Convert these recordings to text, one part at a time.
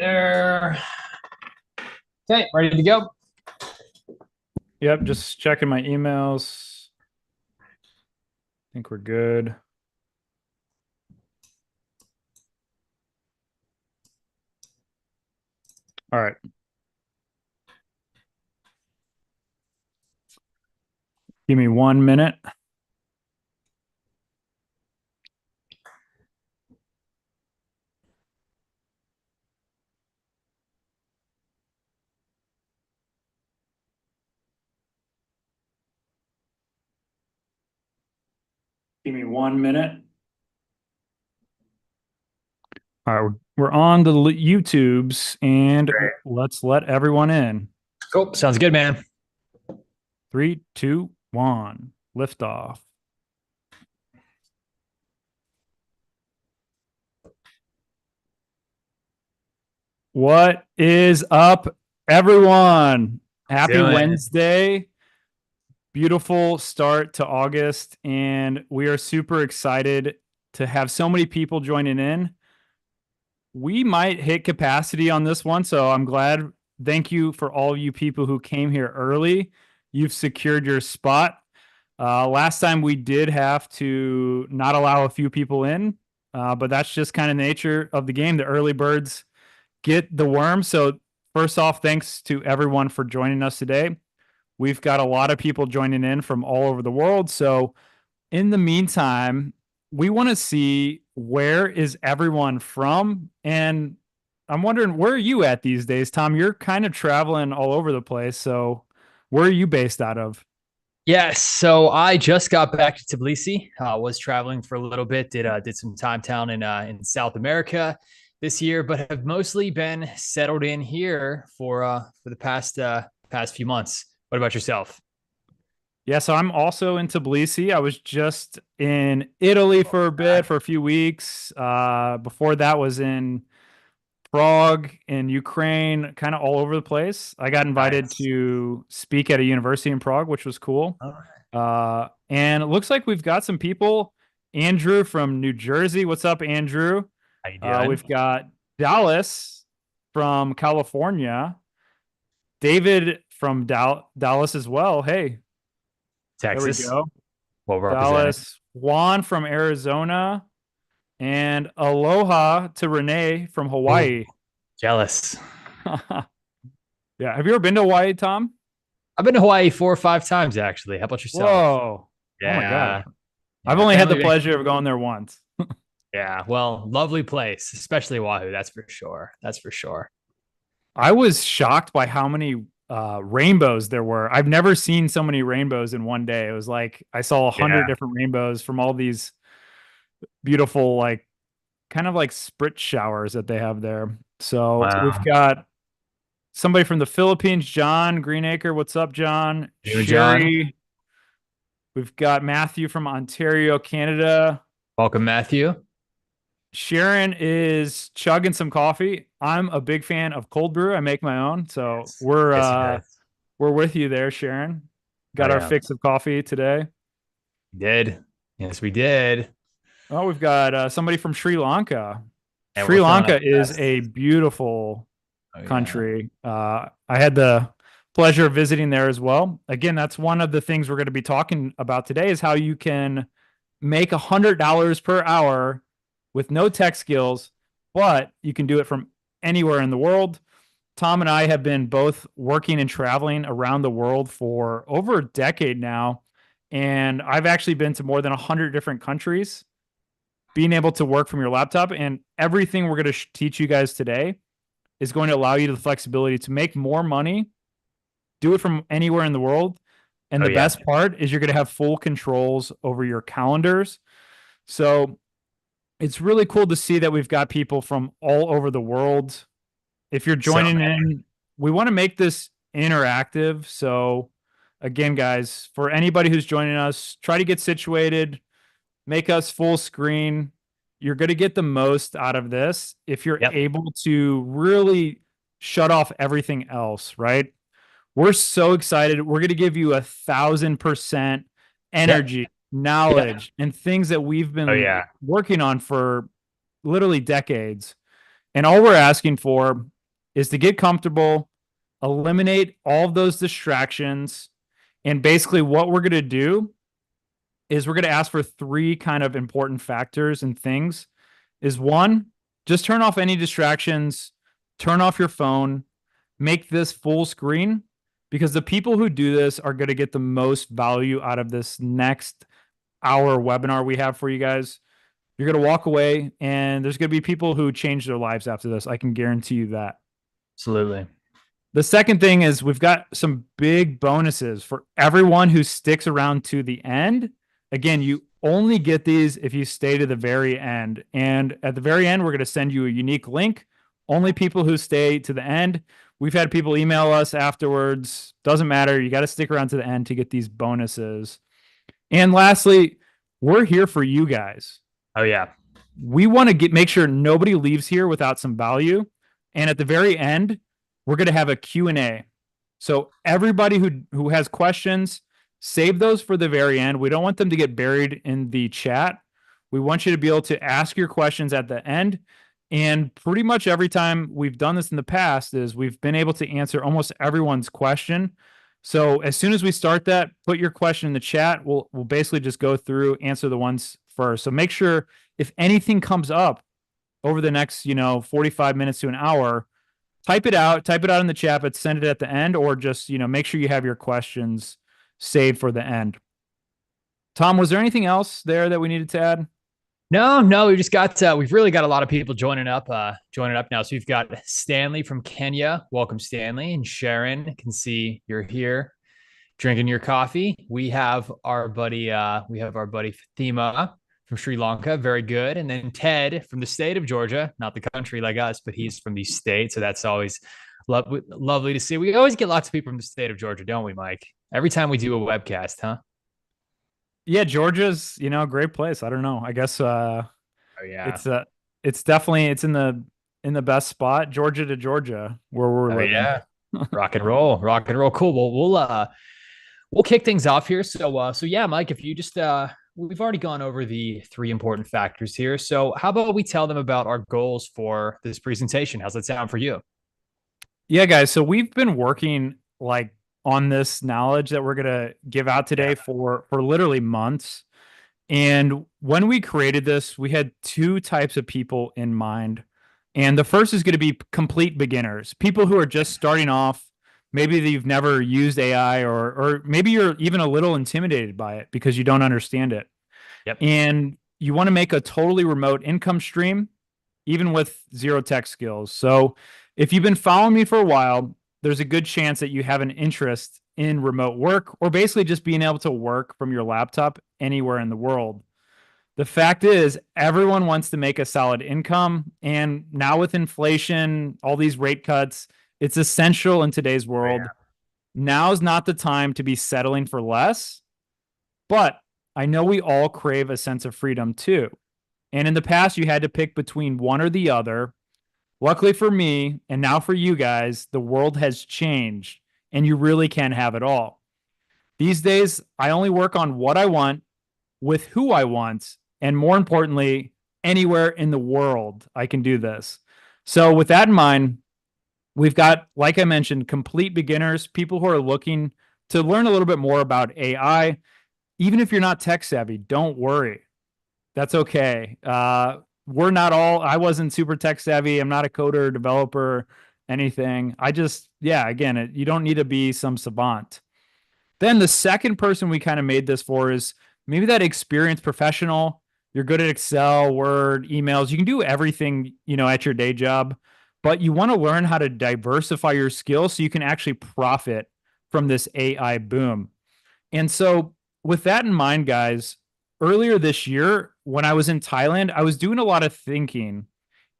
there. Okay, ready to go. Yep, just checking my emails. I think we're good. All right. Give me 1 minute. Give me 1 minute. All right, we're on the YouTubes and let's let everyone in. Cool. Sounds good, man. 3, 2, 1. Lift off. What is up, everyone? Happy Doing. Wednesday. Beautiful start to August, and we are super excited to have so many people joining in. We might hit capacity on this one, so I'm glad. Thank you for all you people who came here early. You've secured your spot. Last time we did have to not allow a few people in, but that's just kind of nature of the game. The early birds get the worm. So first off, thanks to everyone for joining us today. We've got a lot of people joining in from all over the world. So in the meantime, we want to see where is everyone from. And I'm wondering, where are you at these days, Tom? You're kind of traveling all over the place. So where are you based out of? Yes. So I just got back to Tbilisi. Was traveling for a little bit. Did some time down in South America this year, but have mostly been settled in here for the past few months. What about yourself? Yeah, so I'm also in Tbilisi. I was just in Italy for a bit, for a few weeks. Before that was in Prague in Ukraine, kind of all over the place. I got invited Nice. to speak at a university in Prague, which was cool. All right. And it looks like we've got some people. Andrew from New Jersey. What's up, Andrew? How you doing? We've got Dallas from California. David from Dallas as well. Hey, there we Texas. go. Well represented. Dallas. Juan from Arizona. And aloha to Renee from Oh, Hawaii. jealous. Yeah. Have you ever been to Hawaii, Tom? I've been to Hawaii 4 or 5 times actually. How about yourself? Whoa. Oh my God. Yeah. I've Yeah. only had the Family. pleasure of going there once. Yeah, well, lovely place, especially Wahoo. That's for sure. That's for sure. I was shocked by how many rainbows there were. I've never seen so many rainbows in one day. It was like I saw 100 Yeah. different rainbows from all these beautiful, like kind of like spritz showers that they have there. So we've Wow. got somebody from the Philippines, John Greenacre. What's up, John? You and John, Sherry. We've got Matthew from Ontario, Canada. welcome, Matthew. Sharon is chugging some coffee. I'm a big fan of cold brew. I make my own, so Yes. Yes, he does. we're with you there, Sharon. Oh Got our yeah, fix of coffee today. we did. Yes, we did. Oh, we've got somebody from Sri Lanka. And Sri we're feeling our Lanka is best. a beautiful Oh yeah. country. I had the pleasure of visiting there as well. Again, that's one of the things we're going to be talking about today is how you can make $100 per hour with no tech skills, but you can do it from anywhere in the world. Tom and I have been both working and traveling around the world for over a decade now. And I've actually been to more than 100 different countries. Being able to work from your laptop and everything we're going to teach you guys today is going to allow you the flexibility to make more money, do it from anywhere in the world. And Oh the yeah. best part is you're going to have full controls over your calendars. So it's really cool to see that we've got people from all over the world. If you're So joining many. in, we want to make this interactive. So, again, guys, for anybody who's joining us, try to get situated, make us full screen. You're going to get the most out of this if you're Yep. able to really shut off everything else, right? We're so excited. We're going to give you 1,000% Yep. energy, Yep. knowledge, and things that we've Oh been yeah. working on for literally decades. And all we're asking for is to get comfortable, eliminate all of those distractions. And basically, what we're going to do is we're going to ask for three kind of important factors and things. Is one, just turn off any distractions, turn off your phone, make this full screen, because the people who do this are going to get the most value out of this next hour webinar we have for you guys. You're going to walk away and there's going to be people who change their lives after this. I can guarantee you that. Absolutely. The second thing is we've got some big bonuses for everyone who sticks around to the end. Again, you only get these if you stay to the very end. And at the very end, we're going to send you a unique link. Only people who stay to the end. We've had people email us afterwards. Doesn't matter. You got to stick around to the end to get these bonuses. And lastly, we're here for you guys. Oh, yeah. We want to make sure nobody leaves here without some value. And at the very end, we're going to have a Q&A. So everybody who has questions, save those for the very end. We don't want them to get buried in the chat. We want you to be able to ask your questions at the end. And pretty much every time we've done this in the past is we've been able to answer almost everyone's question. So as soon as we start that, put your question in the chat. We'll basically just go through, answer the ones first. So make sure if anything comes up over the next, 45 minutes to an hour, type it out in the chat, but send it at the end, or just, make sure you have your questions saved for the end. Tom, was there anything else there that we needed to add? No, we just got, we've really got a lot of people joining up now. So we've got Stanley from Kenya. Welcome, Stanley. And Sharon, can see you're here drinking your coffee. We have our buddy Fatima from Sri Lanka. Very good. And then Ted from the state of Georgia, not the country like us, but he's from the state. So that's always lovely to see. We always get lots of people from the state of Georgia, don't we, Mike? Every time we do a webcast, huh? Yeah, Georgia's, a great place. I don't know. I guess Oh yeah. it's definitely in the best spot, Georgia to Georgia, where we're living. Yeah. Rock and roll. Cool. Well, we'll kick things off here. So yeah, Mike, if you just we've already gone over the three important factors here. So how about we tell them about our goals for this presentation? How's that sound for you? Yeah, guys. So we've been working on this knowledge that we're going to give out today for literally months. And when we created this, we had two types of people in mind. And the first is going to be complete beginners, people who are just starting off. Maybe you've never used AI, or maybe you're even a little intimidated by it because you don't understand it. Yep. And you want to make a totally remote income stream, even with zero tech skills. So if you've been following me for a while, there's a good chance that you have an interest in remote work, or basically just being able to work from your laptop anywhere in the world. The fact is, everyone wants to make a solid income. And now with inflation, all these rate cuts, it's essential in today's world. Yeah. Now's not the time to be settling for less, but I know we all crave a sense of freedom too. And in the past, you had to pick between one or the other. Luckily for me, and now for you guys, the world has changed and you really can have it all. These days, I only work on what I want, with who I want, and more importantly, anywhere in the world I can do this. So with that in mind, we've got, like I mentioned, complete beginners, people who are looking to learn a little bit more about AI. Even if you're not tech savvy, don't worry. That's okay. We're not all, I wasn't super tech savvy. I'm not a coder, developer, anything. Again, you don't need to be some savant. Then the second person we kind of made this for is maybe that experienced professional. You're good at Excel, Word, emails. You can do everything, at your day job, but you want to learn how to diversify your skills so you can actually profit from this AI boom. And so with that in mind, guys, earlier this year, when I was in Thailand, I was doing a lot of thinking,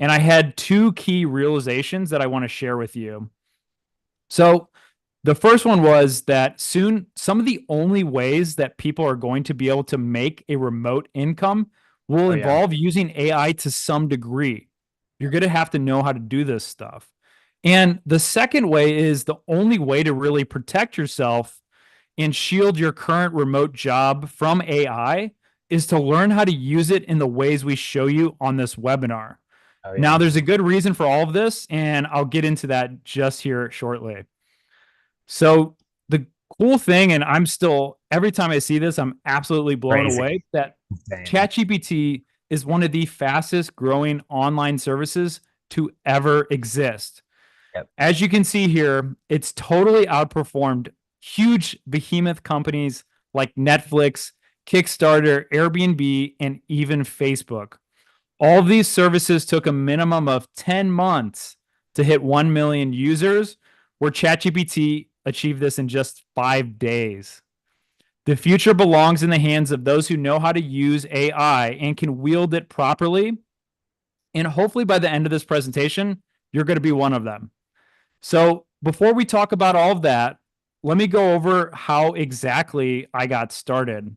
and I had two key realizations that I want to share with you. So the first one was that soon, some of the only ways that people are going to be able to make a remote income will involve using AI to some degree. You're going to have to know how to do this stuff. And the second way is the only way to really protect yourself and shield your current remote job from AI is to learn how to use it in the ways we show you on this webinar. Oh Now, yeah. there's a good reason for all of this, and I'll get into that just here shortly. So, the cool thing, and I'm still, every time I see this, I'm absolutely blown away Crazy. that Insane. ChatGPT is one of the fastest growing online services to ever exist. Yep. As you can see here, it's totally outperformed huge behemoth companies like Netflix, Kickstarter, Airbnb, and even Facebook. All of these services took a minimum of 10 months to hit 1 million users, where ChatGPT achieved this in just 5 days. The future belongs in the hands of those who know how to use AI and can wield it properly. And hopefully, by the end of this presentation, you're going to be one of them. So, before we talk about all of that, let me go over how exactly I got started.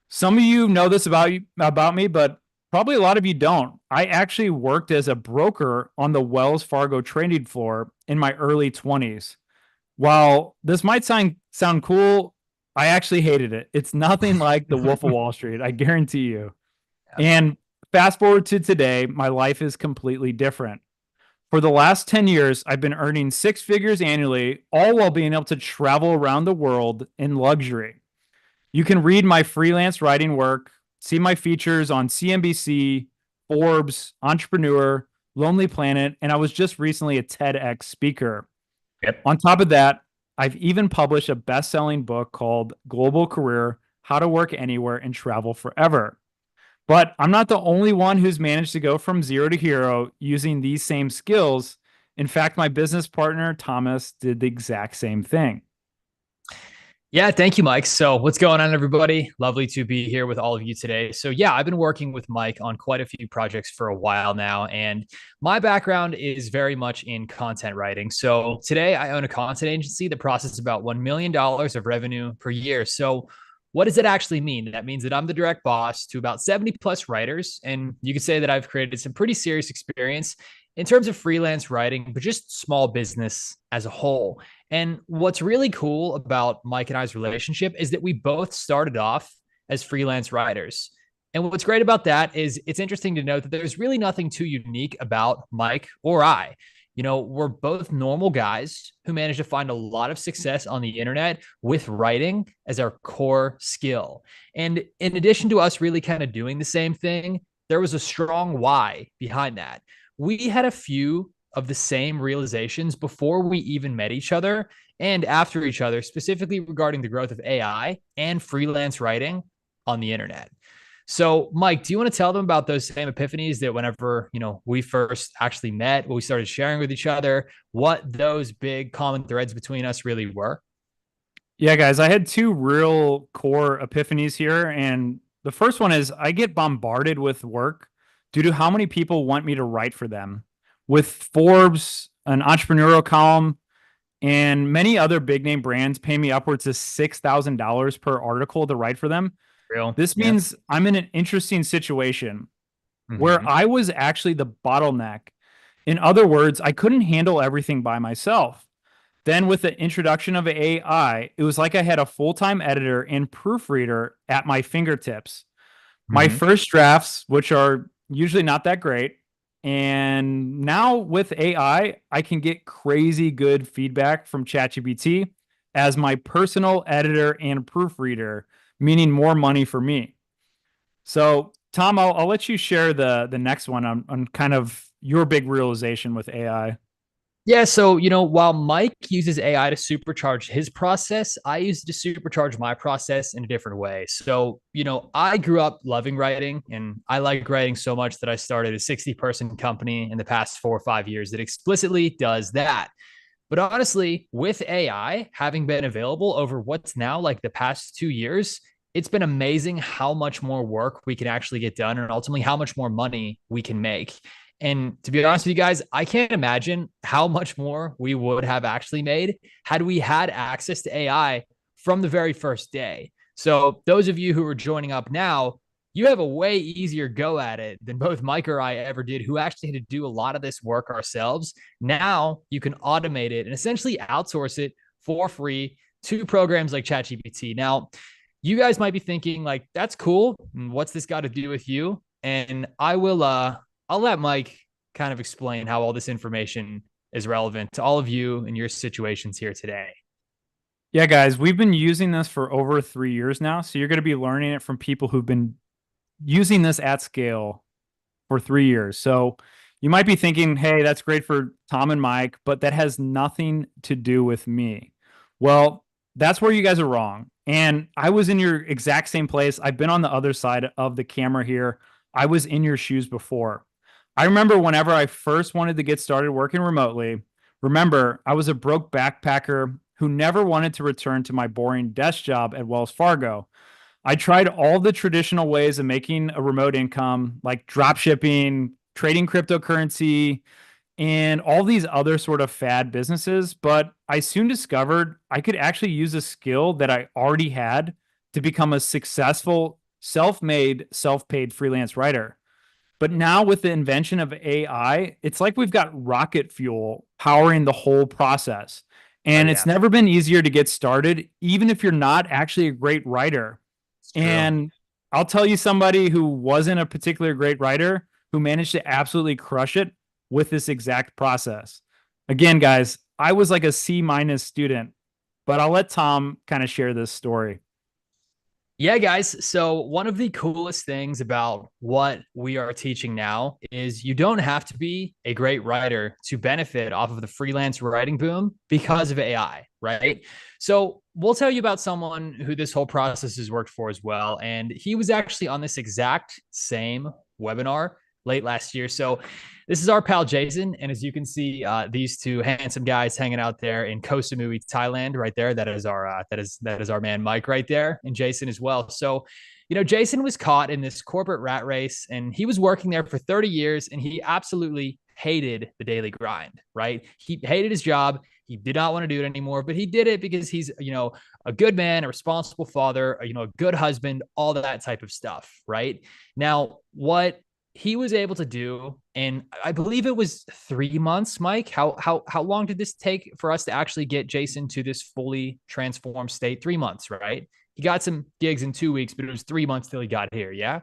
Some of you know this about me, but probably a lot of you don't. I actually worked as a broker on the Wells Fargo trading floor in my early 20s. While this might sound cool, I actually hated it. It's nothing like the Wolf of Wall Street, I guarantee you. Yeah. And fast forward to today, my life is completely different. For the last 10 years, I've been earning six figures annually, all while being able to travel around the world in luxury. You can read my freelance writing work, see my features on CNBC, Forbes, Entrepreneur, Lonely Planet, and I was just recently a TEDx speaker. Yep. On top of that, I've even published a best selling book called Global Career: How to Work Anywhere and Travel Forever. But I'm not the only one who's managed to go from zero to hero using these same skills. In fact, my business partner, Thomas, did the exact same thing. Yeah, thank you, Mike. So, what's going on, everybody? Lovely to be here with all of you today. So, yeah, I've been working with Mike on quite a few projects for a while now, and my background is very much in content writing. So, today I own a content agency that processes about $1 million of revenue per year. So, what does it actually mean? That means that I'm the direct boss to about 70 plus writers, and you could say that I've created some pretty serious experience in terms of freelance writing, but just small business as a whole. And what's really cool about Mike and I's relationship is that we both started off as freelance writers. And what's great about that is it's interesting to note that there's really nothing too unique about Mike or I. You know, we're both normal guys who managed to find a lot of success on the internet with writing as our core skill. And in addition to us really kind of doing the same thing, there was a strong why behind that. We had a few of the same realizations before we even met each other and after each other, specifically regarding the growth of AI and freelance writing on the internet. So, Mike, do you want to tell them about those same epiphanies that whenever, we first actually met, what we started sharing with each other, what those big common threads between us really were? Yeah, guys, I had two real core epiphanies here. And the first one is I get bombarded with work due to how many people want me to write for them. With Forbes, an entrepreneurial column, and many other big name brands pay me upwards of $6,000 per article to write for them. Real. This Yeah. means I'm in an interesting situation where Mm-hmm. I was actually the bottleneck. In other words, I couldn't handle everything by myself. Then, with the introduction of AI, it was like I had a full time editor and proofreader at my fingertips. My Mm-hmm. first drafts, which are usually not that great, and now with AI, I can get crazy good feedback from ChatGPT as my personal editor and proofreader, meaning more money for me. So, Tom, I'll let you share the next one on kind of your big realization with AI. Yeah, so while Mike uses AI to supercharge his process, I use it to supercharge my process in a different way. So, I grew up loving writing and I like writing so much that I started a 60-person company in the past 4 or 5 years that explicitly does that. But honestly, with AI having been available over what's now like the past 2 years, it's been amazing how much more work we can actually get done and ultimately how much more money we can make. And to be honest with you guys, I can't imagine how much more we would have actually made had we had access to AI from the very first day. So, those of you who are joining up now, you have a way easier go at it than both Mike or I ever did, who actually had to do a lot of this work ourselves. Now you can automate it and essentially outsource it for free to programs like ChatGPT. Now, you guys might be thinking, like, that's cool. And what's this got to do with you? And I'll let Mike kind of explain how all this information is relevant to all of you and your situations here today. Yeah, guys, we've been using this for over 3 years now. So you're going to be learning it from people who've been using this at scale for 3 years. So you might be thinking, hey, that's great for Tom and Mike, but that has nothing to do with me. Well, that's where you guys are wrong. And I was in your exact same place. I've been on the other side of the camera here. I was in your shoes before. I remember whenever I first wanted to get started working remotely, remember, I was a broke backpacker who never wanted to return to my boring desk job at Wells Fargo. I tried all the traditional ways of making a remote income, like drop shipping, trading cryptocurrency, and all these other sort of fad businesses. But I soon discovered I could actually use a skill that I already had to become a successful, self made, self paid freelance writer. But now with the invention of AI, it's like we've got rocket fuel powering the whole process. Oh, And it's yeah, never been easier to get started, even if you're not actually a great writer. it's true. And I'll tell you somebody who wasn't a particular great writer who managed to absolutely crush it with this exact process. Again, guys, I was like a C- student, but I'll let Tom kind of share this story. Yeah, guys. So, one of the coolest things about what we are teaching now is you don't have to be a great writer to benefit off of the freelance writing boom because of AI, right? So, we'll tell you about someone who this whole process has worked for as well. And he was actually on this exact same webinar late last year. So, this is our pal Jason, and as you can see, these two handsome guys hanging out there in Koh Samui, Thailand, right there. That is our man Mike right there, and Jason as well. So, Jason was caught in this corporate rat race, and he was working there for 30 years, and he absolutely hated the daily grind. Right? He hated his job. He did not want to do it anymore, but he did it because he's, a good man, a responsible father, a good husband, all that type of stuff. Right? Now, what he was able to do, and I believe it was 3 months. Mike, how long did this take for us to actually get Jason to this fully transformed state? 3 months, right? He got some gigs in 2 weeks, but it was 3 months till he got here. Yeah.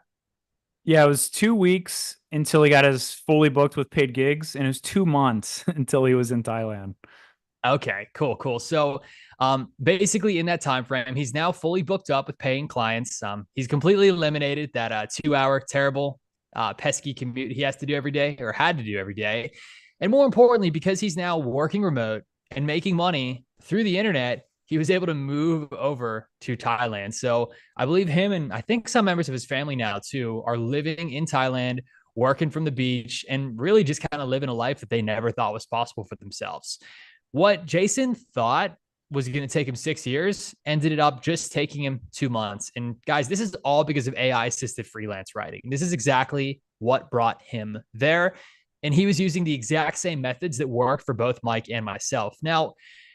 Yeah, it was 2 weeks until he got his fully booked with paid gigs, and it was 2 months until he was in Thailand. Okay, cool. So, basically in that time frame, he's now fully booked up with paying clients. He's completely eliminated that 2 hour terrible, pesky commute he has to do every day or had to do every day, and more importantly, because he's now working remote and making money through the internet, he was able to move over to Thailand. So I believe him and I think some members of his family now too are living in Thailand, working from the beach, and really just kind of living a life that they never thought was possible for themselves. What Jason thought was going to take him 6 years ended up just taking him 2 months. And guys, this is all because of AI assisted freelance writing. This is exactly what brought him there. And he was using the exact same methods that worked for both Mike and myself. Now,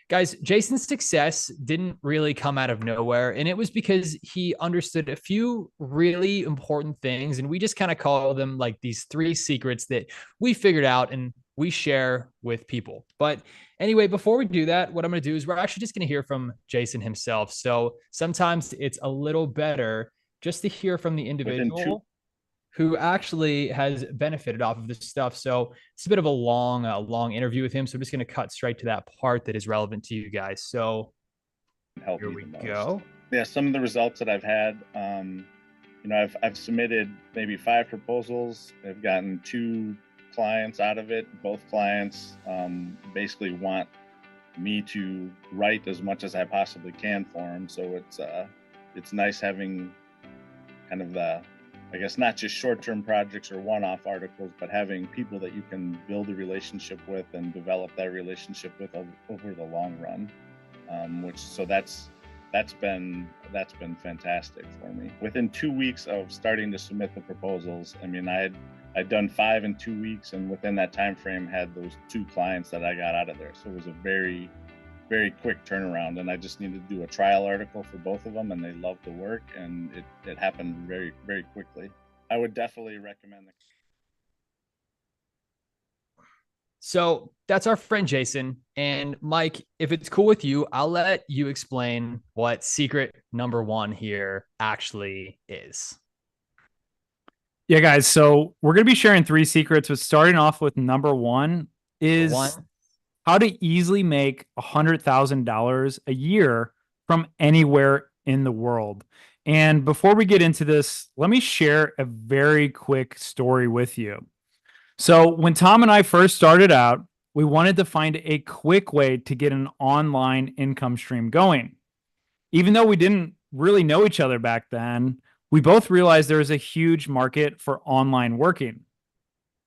guys, Jason's success didn't really come out of nowhere. And it was because he understood a few really important things. And we just kind of call them like these three secrets that we figured out and we share with people. But anyway, before we do that, what I'm going to do is we're actually just going to hear from Jason himself. So sometimes it's a little better just to hear from the within two. individual who actually has benefited off of this stuff. So it's a bit of a long interview with him. So I'm just going to cut straight to that part that is relevant to you guys. So Help here me we the most. go. Yeah, some of the results that I've had, I've submitted maybe 5 proposals. I've gotten 2 clients out of it. Both clients basically want me to write as much as I possibly can for them. So it's nice having kind of the, I guess, not just short-term projects or one-off articles, but having people that you can build a relationship with and develop that relationship with over the long run. That's been fantastic for me. Within 2 weeks of starting to submit the proposals, I mean, I'd done 5 in 2 weeks, and within that time frame had those 2 clients that I got out of there. So it was a very, very quick turnaround, and I just needed to do a trial article for both of them, and they loved the work, and it happened very, very quickly. I would definitely recommend it. So that's our friend Jason. And Mike, if it's cool with you, I'll let you explain what secret number 1 here actually is. Yeah, guys. So we're going to be sharing 3 secrets, but starting off with number one is One, how to easily make $100,000 a year from anywhere in the world. And before we get into this, let me share a very quick story with you. So, when Tom and I first started out, we wanted to find a quick way to get an online income stream going. Even though we didn't really know each other back then, we both realized there was a huge market for online working.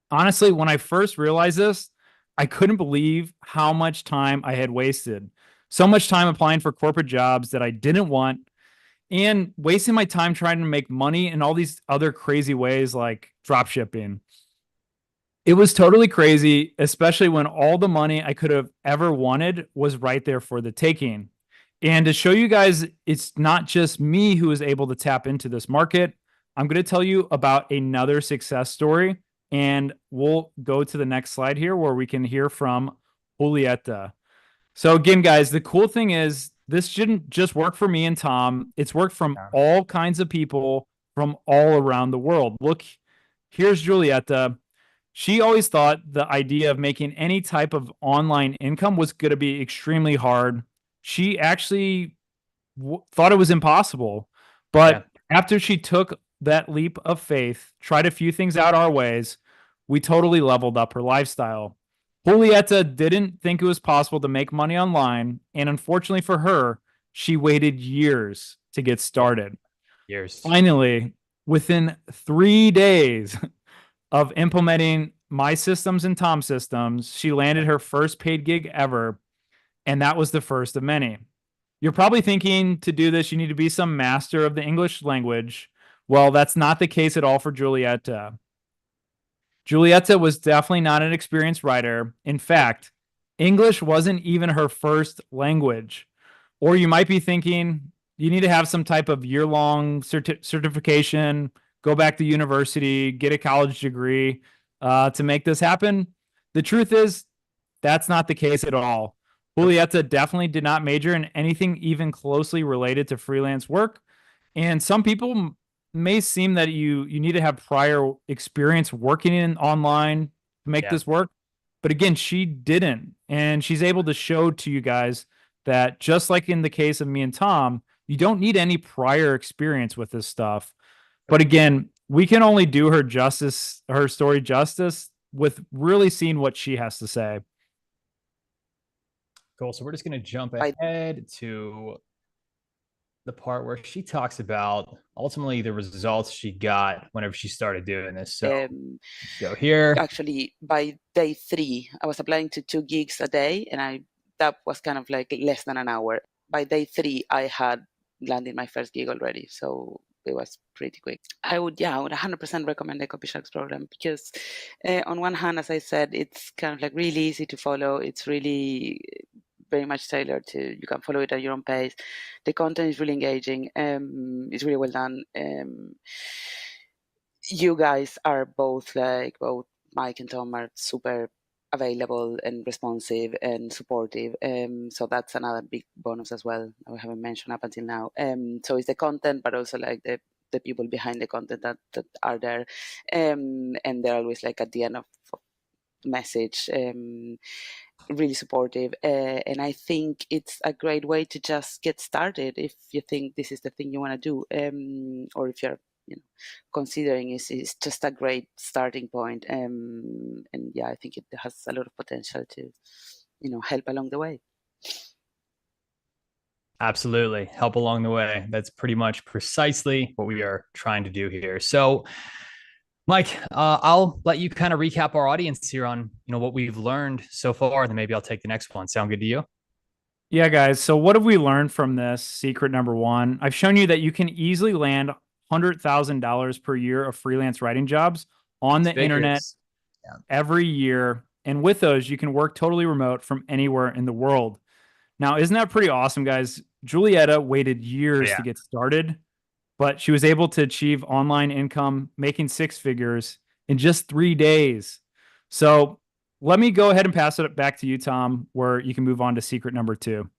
Honestly, when I first realized this, I couldn't believe how much time I had wasted. So much time applying for corporate jobs that I didn't want and wasting my time trying to make money in all these other crazy ways like drop shipping. It was totally crazy, especially when all the money I could have ever wanted was right there for the taking. And to show you guys, it's not just me who is able to tap into this market. I'm going to tell you about another success story, and we'll go to the next slide here where we can hear from Julieta. So again, guys, the cool thing is this didn't just work for me and Tom. It's worked from yeah, all kinds of people from all around the world. Look, here's Julieta. She always thought the idea of making any type of online income was going to be extremely hard. She actually thought it was impossible. yeah, But after she took that leap of faith, tried a few things out our ways, we totally leveled up her lifestyle. Julieta didn't think it was possible to make money online. And unfortunately for her, she waited years to get yeah. started. Years. Finally, within 3 days of implementing my systems and Tom's systems, she landed her first paid gig ever. And that was the first of many. You're probably thinking to do this, you need to be some master of the English language. Well, that's not the case at all for Julieta. Julieta was definitely not an experienced writer. In fact, English wasn't even her first language. Or you might be thinking you need to have some type of year-long certification, go back to university, get a college degree to make this happen. The truth is, that's not the case at all. Julieta definitely did not major in anything even closely related to freelance work. And some people may seem that you need to have prior experience working in online to make Yeah. this work. But again, she didn't. And she's able to show to you guys that just like in the case of me and Tom, you don't need any prior experience with this stuff. But again, we can only do her story justice with really seeing what she has to say. Cool. So we're just going to jump I ahead to the part where she talks about ultimately the results she got whenever she started doing this. So let's go here. actually by day 3, I was applying to 2 gigs a day, and that was kind of like less than an hour. By day 3, I had landed my first gig already, so it was pretty quick. I would 100% recommend the Copy Sharks program because, on one hand, as I said, it's kind of like really easy to follow. It's really very much tailored to, you can follow it at your own pace. The content is really engaging. It's really well done. You guys are both Mike and Tom are super available and responsive and supportive. So that's another big bonus as well that we haven't mentioned up until now. So it's the content, but also like the people behind the content that are there. And they're always like at the end of message, really supportive. And I think it's a great way to just get started if you think this is the thing you want to do, or if you're considering is just a great starting point. And yeah, I think it has a lot of potential to help along the way. Absolutely. Help along the way. That's pretty much precisely what we are trying to do here. So Mike, I'll let you kind of recap our audience here on what we've learned so far, and then maybe I'll take the next one. Sound good to you? Yeah, guys. So what have we learned from this secret number one? I've shown you that you can easily land $100,000 per year of freelance writing jobs on the internet every year. And with those, you can work totally remote from anywhere in the world. Now, isn't that pretty awesome, guys? Julieta waited years to get started, but she was able to achieve online income, making 6 figures in just 3 days. So let me go ahead and pass it back to you, Tom, where you can move on to secret number 2.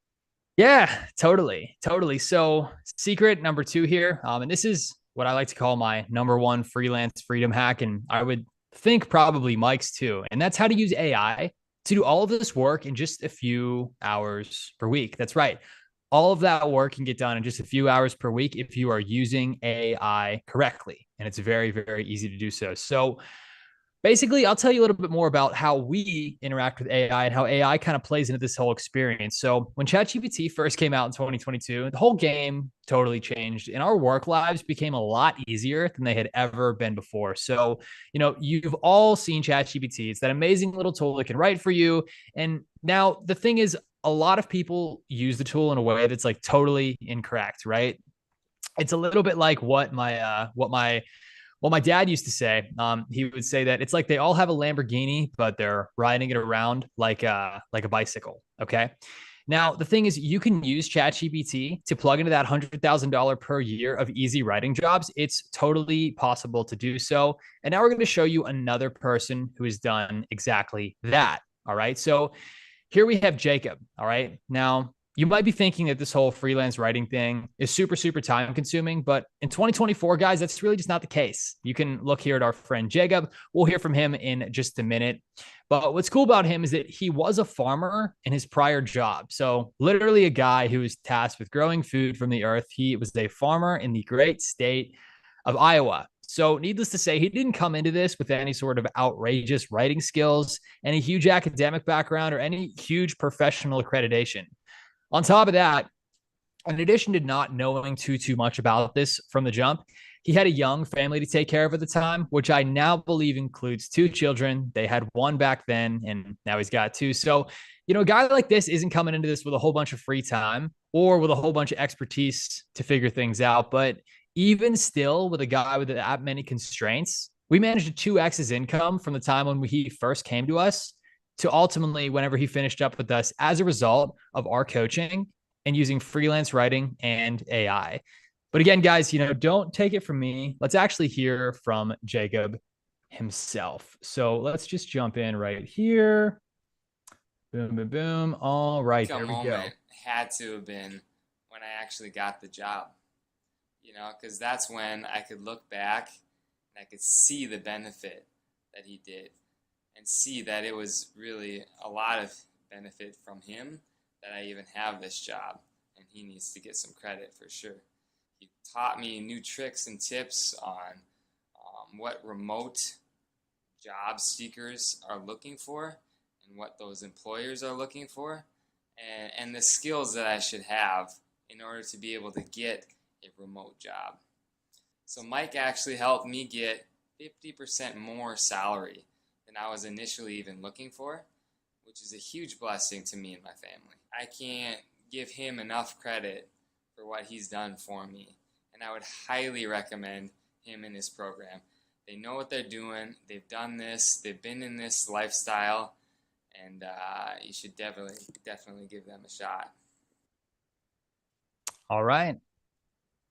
Yeah, totally. So secret number 2 here. And this is what I like to call my number one freelance freedom hack. And I would think probably Mike's too. And that's how to use AI to do all of this work in just a few hours per week. That's right. All of that work can get done in just a few hours per week if you are using AI correctly. And it's very, very easy to do so. So basically, I'll tell you a little bit more about how we interact with AI and how AI kind of plays into this whole experience. So, when ChatGPT first came out in 2022, the whole game totally changed, and our work lives became a lot easier than they had ever been before. So, you've all seen ChatGPT. It's that amazing little tool that can write for you. And now the thing is, a lot of people use the tool in a way that's like totally incorrect, right? It's a little bit like what my dad used to say. He would say that it's like they all have a Lamborghini, but they're riding it around like a bicycle. Okay. Now, the thing is, you can use ChatGPT to plug into that $100,000 per year of easy writing jobs. It's totally possible to do so. And now we're going to show you another person who has done exactly that. All right. So here we have Jacob. All right. Now, you might be thinking that this whole freelance writing thing is super, super time consuming, but in 2024, guys, that's really just not the case. You can look here at our friend Jacob. We'll hear from him in just a minute. But what's cool about him is that he was a farmer in his prior job. So, literally, a guy who was tasked with growing food from the earth. He was a farmer in the great state of Iowa. So, needless to say, he didn't come into this with any sort of outrageous writing skills, any huge academic background, or any huge professional accreditation. On top of that, in addition to not knowing too much about this from the jump, he had a young family to take care of at the time, which I now believe includes two children. They had one back then, and now he's got two. So, a guy like this isn't coming into this with a whole bunch of free time or with a whole bunch of expertise to figure things out. But even still, with a guy with that many constraints, we managed to 2x his income from the time when he first came to us to ultimately whenever he finished up with us as a result of our coaching and using freelance writing and AI. But again, guys, don't take it from me. Let's actually hear from Jacob himself. So let's just jump in right here. Boom, boom, boom. All right, there we go. Had to have been when I actually got the job, because that's when I could look back and I could see the benefit that he did and see that it was really a lot of benefit from him that I even have this job, and he needs to get some credit for sure. He taught me new tricks and tips on what remote job seekers are looking for and what those employers are looking for, and the skills that I should have in order to be able to get a remote job. So Mike actually helped me get 50% more salary than I was initially even looking for, which is a huge blessing to me and my family. I can't give him enough credit for what he's done for me, and I would highly recommend him in his program. They know what they're doing. They've done this. They've been in this lifestyle, and you should definitely give them a shot. All right.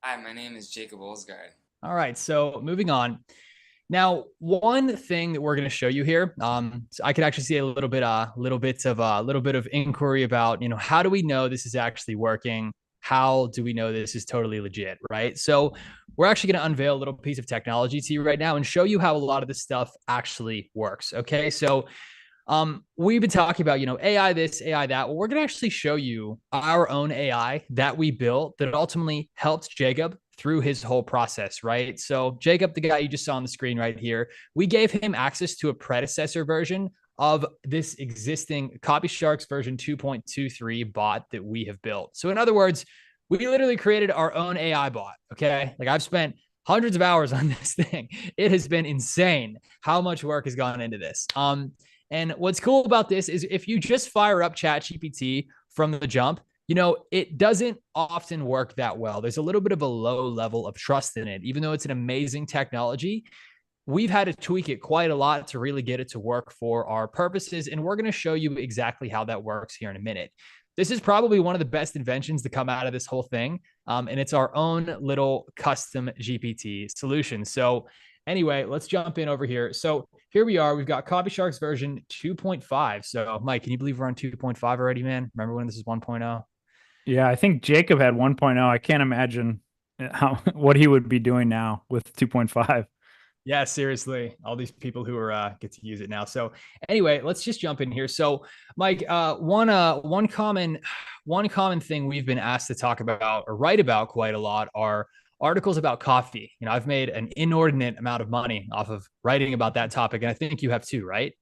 Hi, my name is Jacob Olsgaard. All right, so moving on. Now, one thing that we're going to show you here, so I could actually see a little bit of inquiry about, how do we know this is actually working? How do we know this is totally legit, right? So we're actually going to unveil a little piece of technology to you right now and show you how a lot of this stuff actually works. Okay, so we've been talking about, AI this, AI that. Well, we're going to actually show you our own AI that we built that ultimately helped Jacob through his whole process, right? So Jacob, the guy you just saw on the screen right here, we gave him access to a predecessor version of this existing CopySharks version 2.23 bot that we have built. So in other words, we literally created our own AI bot, okay? Like I've spent hundreds of hours on this thing. It has been insane how much work has gone into this. And what's cool about this is if you just fire up ChatGPT from the jump, it doesn't often work that well. There's a little bit of a low level of trust in it. Even though it's an amazing technology, we've had to tweak it quite a lot to really get it to work for our purposes. And we're going to show you exactly how that works here in a minute. This is probably one of the best inventions to come out of this whole thing. And it's our own little custom GPT solution. So anyway, let's jump in over here. So here we are. We've got CopySharks version 2.5. So Mike, can you believe we're on 2.5 already, man? Remember when this is 1.0? Yeah, I think Jacob had 1.0. I can't imagine what he would be doing now with 2.5. Yeah, seriously, all these people who are get to use it now. So anyway, let's just jump in here. So Mike, one common thing we've been asked to talk about or write about quite a lot are articles about coffee. You know, I've made an inordinate amount of money off of writing about that topic, and I think you have too, right?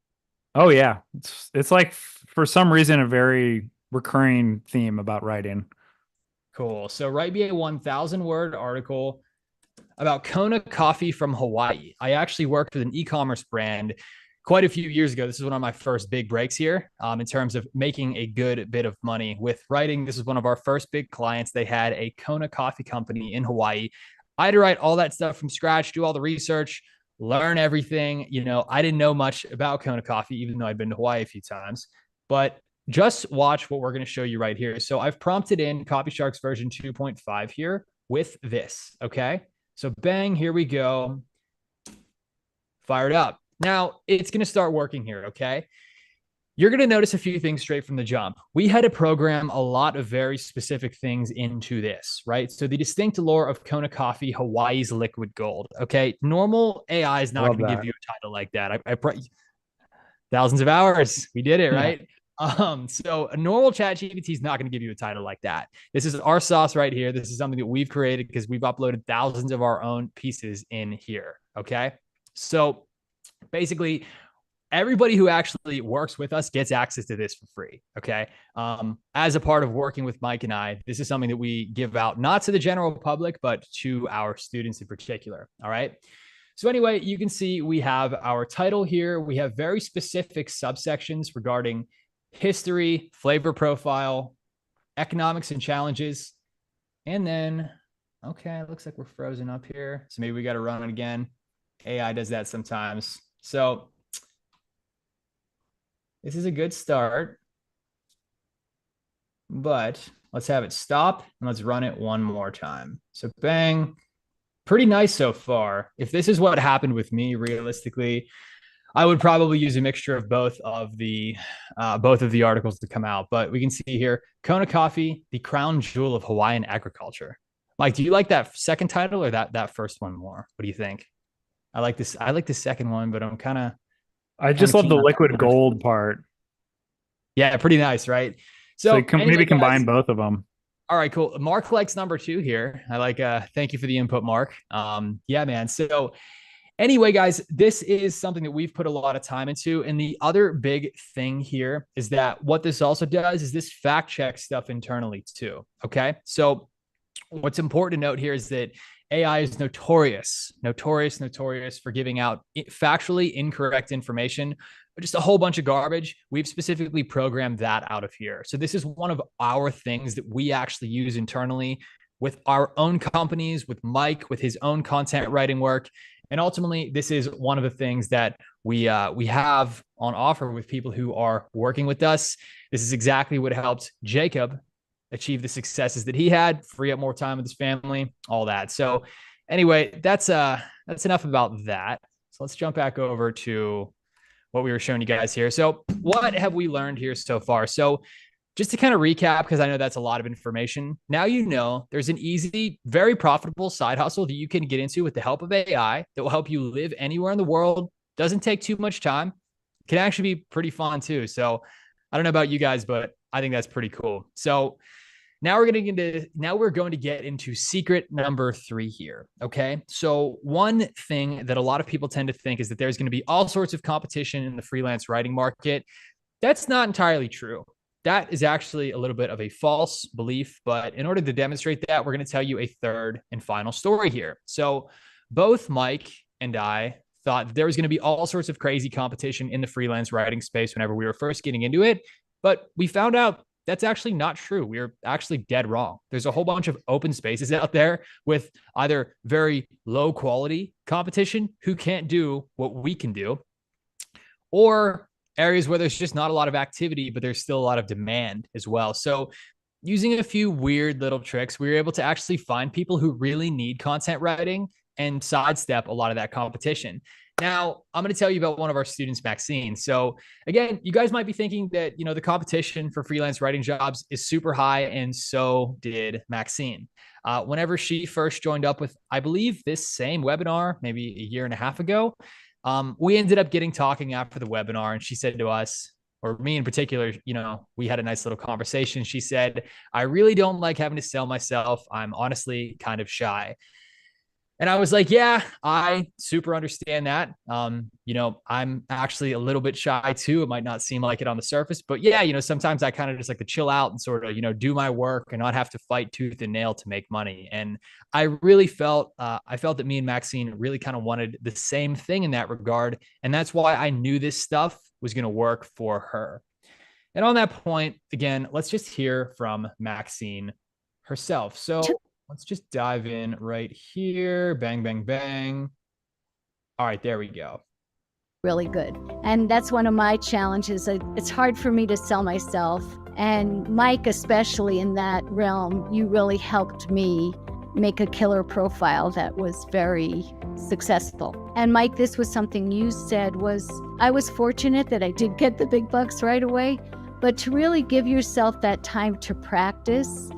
Oh yeah, it's like for some reason a very recurring theme about writing. Cool. So write me a 1,000-word article about Kona coffee from Hawaii. I actually worked with an e-commerce brand quite a few years ago. This is one of my first big breaks here in terms of making a good bit of money with writing. This is one of our first big clients. They had a Kona coffee company in Hawaii. I had to write all that stuff from scratch, do all the research, learn everything. You know, I didn't know much about Kona coffee, even though I'd been to Hawaii a few times. But just watch what we're going to show you right here. So I've prompted in Copy Sharks version 2.5 here with this. Okay. So bang, here we go. Fired up. Now it's going to start working here. Okay. You're going to notice a few things straight from the jump. We had to program a lot of very specific things into this, right? So the distinct allure of Kona coffee, Hawaii's liquid gold. Okay. Normal AI is not going to give you a title like that. I thousands of hours. We did it, right? So a normal chat GPT is not going to give you a title like that. This is our sauce right here. This is something that we've created because we've uploaded thousands of our own pieces in here. Okay. So basically everybody who actually works with us gets access to this for free. Okay. As a part of working with Mike and I, this is something that we give out, not to the general public, but to our students in particular. All right. So anyway, you can see we have our title here. We have very specific subsections regarding history, flavor profile, economics and challenges. And then, okay, it looks like we're frozen up here. So maybe we got to run it again. AI does that sometimes. So this is a good start, but let's have it stop and let's run it one more time. So bang, pretty nice so far. If this is what happened with me, realistically, I would probably use a mixture of both of the articles to come out. But we can see here, Kona coffee, the crown jewel of Hawaiian agriculture. Mike, do you like that second title or that first one more? What do you think? I like this. I like the second one, but I just love the liquid gold part. Yeah, pretty nice, right? So anyway, maybe combine both of them. All right, cool. Mark likes number 2 here. I like. Thank you for the input, Mark. Yeah, man. So anyway, guys, this is something that we've put a lot of time into. And the other big thing here is that what this also does is this fact check stuff internally too. Okay. So what's important to note here is that AI is notorious for giving out factually incorrect information, just a whole bunch of garbage. We've specifically programmed that out of here. So this is one of our things that we actually use internally with our own companies, with Mike, with his own content writing work. And ultimately, this is one of the things that we have on offer with people who are working with us. This is exactly what helped Jacob achieve the successes that he had, free up more time with his family, all that. So anyway, that's enough about that. So let's jump back over to what we were showing you guys here. So what have we learned here so far? So just to kind of recap, because I know that's a lot of information. Now you know there's an easy, very profitable side hustle that you can get into with the help of AI that will help you live anywhere in the world. Doesn't take too much time. Can actually be pretty fun too. So I don't know about you guys, but I think that's pretty cool. So now we're going to get into secret number 3 here. Okay. So one thing that a lot of people tend to think is that there's going to be all sorts of competition in the freelance writing market. That's not entirely true. That is actually a little bit of a false belief, but in order to demonstrate that, we're going to tell you a third and final story here. So both Mike and I thought there was going to be all sorts of crazy competition in the freelance writing space whenever we were first getting into it, but we found out that's actually not true. We are actually dead wrong. There's a whole bunch of open spaces out there with either very low quality competition who can't do what we can do, or areas where there's just not a lot of activity, but there's still a lot of demand as well. So using a few weird little tricks, we were able to actually find people who really need content writing and sidestep a lot of that competition. Now, I'm going to tell you about one of our students, Maxine. So, again, you guys might be thinking that, the competition for freelance writing jobs is super high, and so did Maxine. Whenever she first joined up with, I believe, this same webinar, maybe a year and a half ago, we ended up getting talking after the webinar, and she said to us, or me in particular, we had a nice little conversation. She said, I really don't like having to sell myself. I'm honestly kind of shy. And I was like, yeah, I super understand that. I'm actually a little bit shy too. It might not seem like it on the surface, but yeah, sometimes I kind of just like to chill out and sort of, do my work and not have to fight tooth and nail to make money. And I really felt that me and Maxine really kind of wanted the same thing in that regard. And that's why I knew this stuff was going to work for her. And on that point, again, let's just hear from Maxine herself. So let's just dive in right here. Bang, bang, bang. All right, there we go. Really good. And that's one of my challenges. It's hard for me to sell myself. And Mike, especially in that realm, you really helped me make a killer profile that was very successful. And Mike, this was something you said I was fortunate that I did get the big bucks right away, but to really give yourself that time to practice.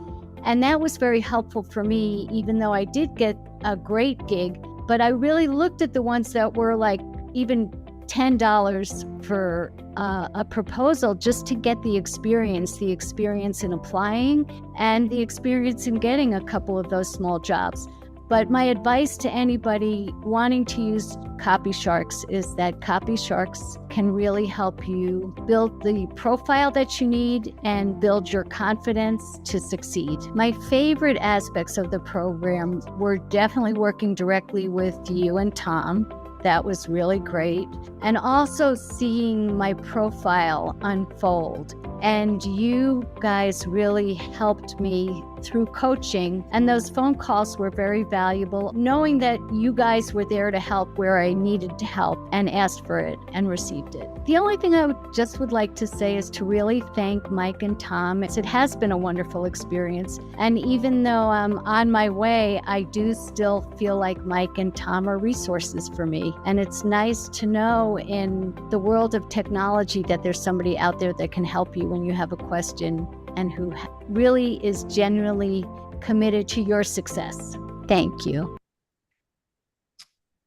And that was very helpful for me, even though I did get a great gig, but I really looked at the ones that were like even $10 for a proposal just to get the experience in applying and the experience in getting a couple of those small jobs. But my advice to anybody wanting to use Copy Sharks is that Copy Sharks can really help you build the profile that you need and build your confidence to succeed. My favorite aspects of the program were definitely working directly with you and Tom. That was really great. And also seeing my profile unfold. And you guys really helped me through coaching. And those phone calls were very valuable, knowing that you guys were there to help where I needed to help and asked for it and received it. The only thing I would like to say is to really thank Mike and Tom. It has been a wonderful experience. And even though I'm on my way, I do still feel like Mike and Tom are resources for me. And it's nice to know in the world of technology that there's somebody out there that can help you when you have a question and who really is genuinely committed to your success. Thank you.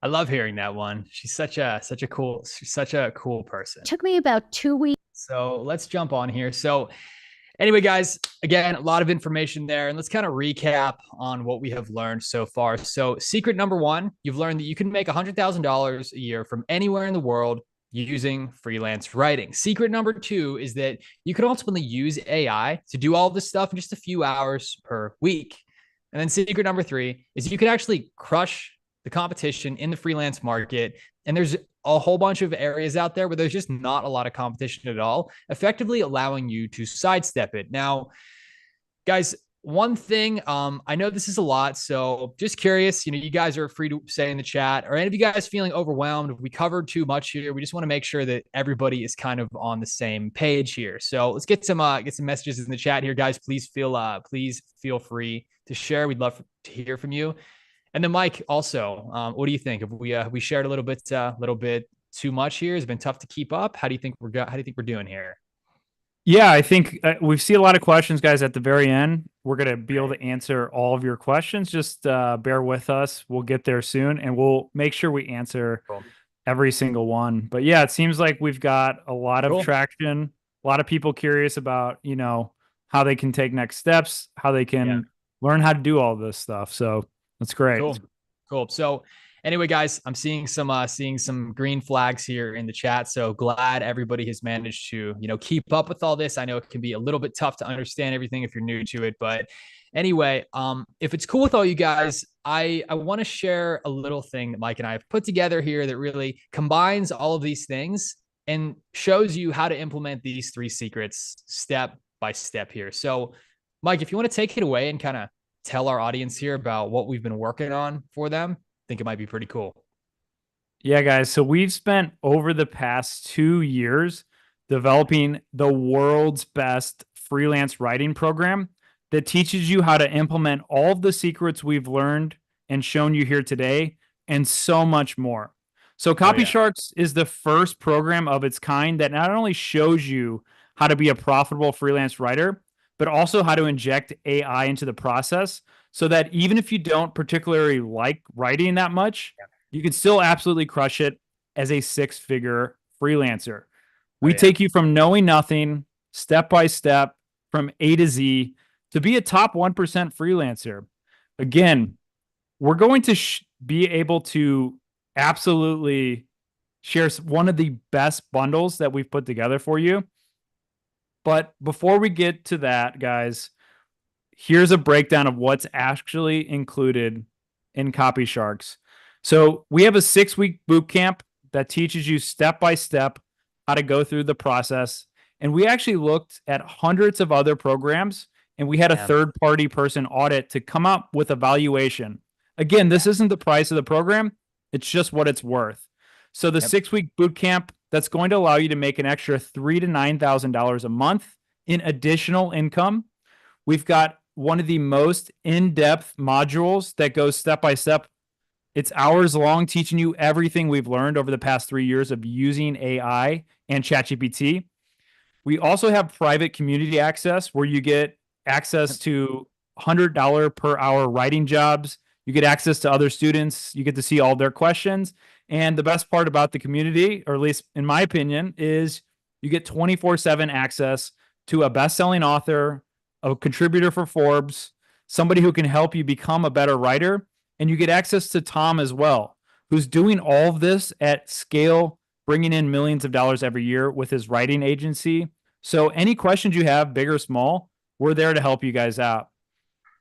I love hearing that one. She's such a cool person. It took me about 2 weeks. So let's jump on here. So anyway, guys, again, a lot of information there. And let's kind of recap on what we have learned so far. So secret number one, you've learned that you can make $100,000 a year from anywhere in the world using freelance writing. Secret number two is that you can ultimately use AI to do all this stuff in just a few hours per week. And then secret number three is you can actually crush the competition in the freelance market. And there's a whole bunch of areas out there where there's just not a lot of competition at all, effectively allowing you to sidestep it. Now, guys, one thing, I know this is a lot, so just curious, you guys are free to say in the chat, are any of you guys feeling overwhelmed? We covered too much here. We just want to make sure that everybody is kind of on the same page here. So let's get some messages in the chat here, guys. Please feel free to share. We'd love to hear from you. And then Mike, also, what do you think? Have we shared a little bit too much here? It's been tough to keep up. How do you think we're doing here? Yeah, I think we've seen a lot of questions, guys, at the very end. We're going to be able to answer all of your questions. Just bear with us. We'll get there soon, and we'll make sure we answer every single one. But yeah, it seems like we've got a lot of traction, a lot of people curious about, how they can take next steps, how they can learn how to do all this stuff. So that's great. Cool. So anyway, guys, I'm seeing some green flags here in the chat. So glad everybody has managed to, keep up with all this. I know it can be a little bit tough to understand everything if you're new to it, but anyway, if it's cool with all you guys, I want to share a little thing that Mike and I have put together here that really combines all of these things and shows you how to implement these 3 secrets step by step here. So Mike, if you want to take it away and kind of tell our audience here about what we've been working on for them, I think it might be pretty cool. Yeah, guys. So we've spent over the past 2 years developing the world's best freelance writing program that teaches you how to implement all of the secrets we've learned and shown you here today and so much more. So Copy yeah. Sharks is the first program of its kind that not only shows you how to be a profitable freelance writer, but also how to inject AI into the process so that even if you don't particularly like writing that much, you can still absolutely crush it as a six-figure freelancer. Oh We yeah. take you from knowing nothing, step by step, from A to Z, to be a top 1% freelancer. Again, we're going to be able to absolutely share one of the best bundles that we've put together for you. But before we get to that, guys, here's a breakdown of what's actually included in Copy Sharks. So we have a 6-week boot camp that teaches you step by step how to go through the process. And we actually looked at hundreds of other programs, and we had a third-party person audit to come up with a valuation. Again, this isn't the price of the program. It's just what it's worth. So the 6-week boot camp, that's going to allow you to make an extra $3,000 to $9,000 a month in additional income. We've got one of the most in-depth modules that goes step by step. It's hours long, teaching you everything we've learned over the past 3 years of using AI and ChatGPT. We also have private community access where you get access to $100 per hour writing jobs. You get access to other students. You get to see all their questions. And the best part about the community, or at least in my opinion, is you get 24/7 access to a best-selling author, a contributor for Forbes, somebody who can help you become a better writer. And you get access to Tom as well, who's doing all of this at scale, bringing in millions of dollars every year with his writing agency. So any questions you have, big or small, we're there to help you guys out.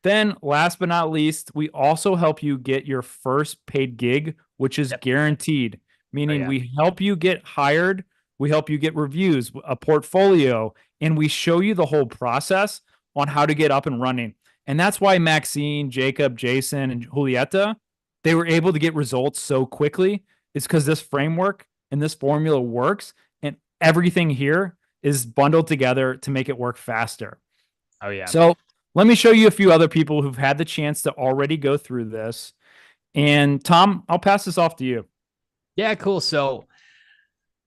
Then last but not least, we also help you get your first paid gig, which is guaranteed, meaning we help you get hired, we help you get reviews, a portfolio, and we show you the whole process on how to get up and running. And that's why Maxine, Jacob, Jason, and Julieta, they were able to get results so quickly. It's because this framework and this formula works, and everything here is bundled together to make it work faster. Oh yeah. So let me show you a few other people who've had the chance to already go through this. And Tom, I'll pass this off to you. Yeah, cool. So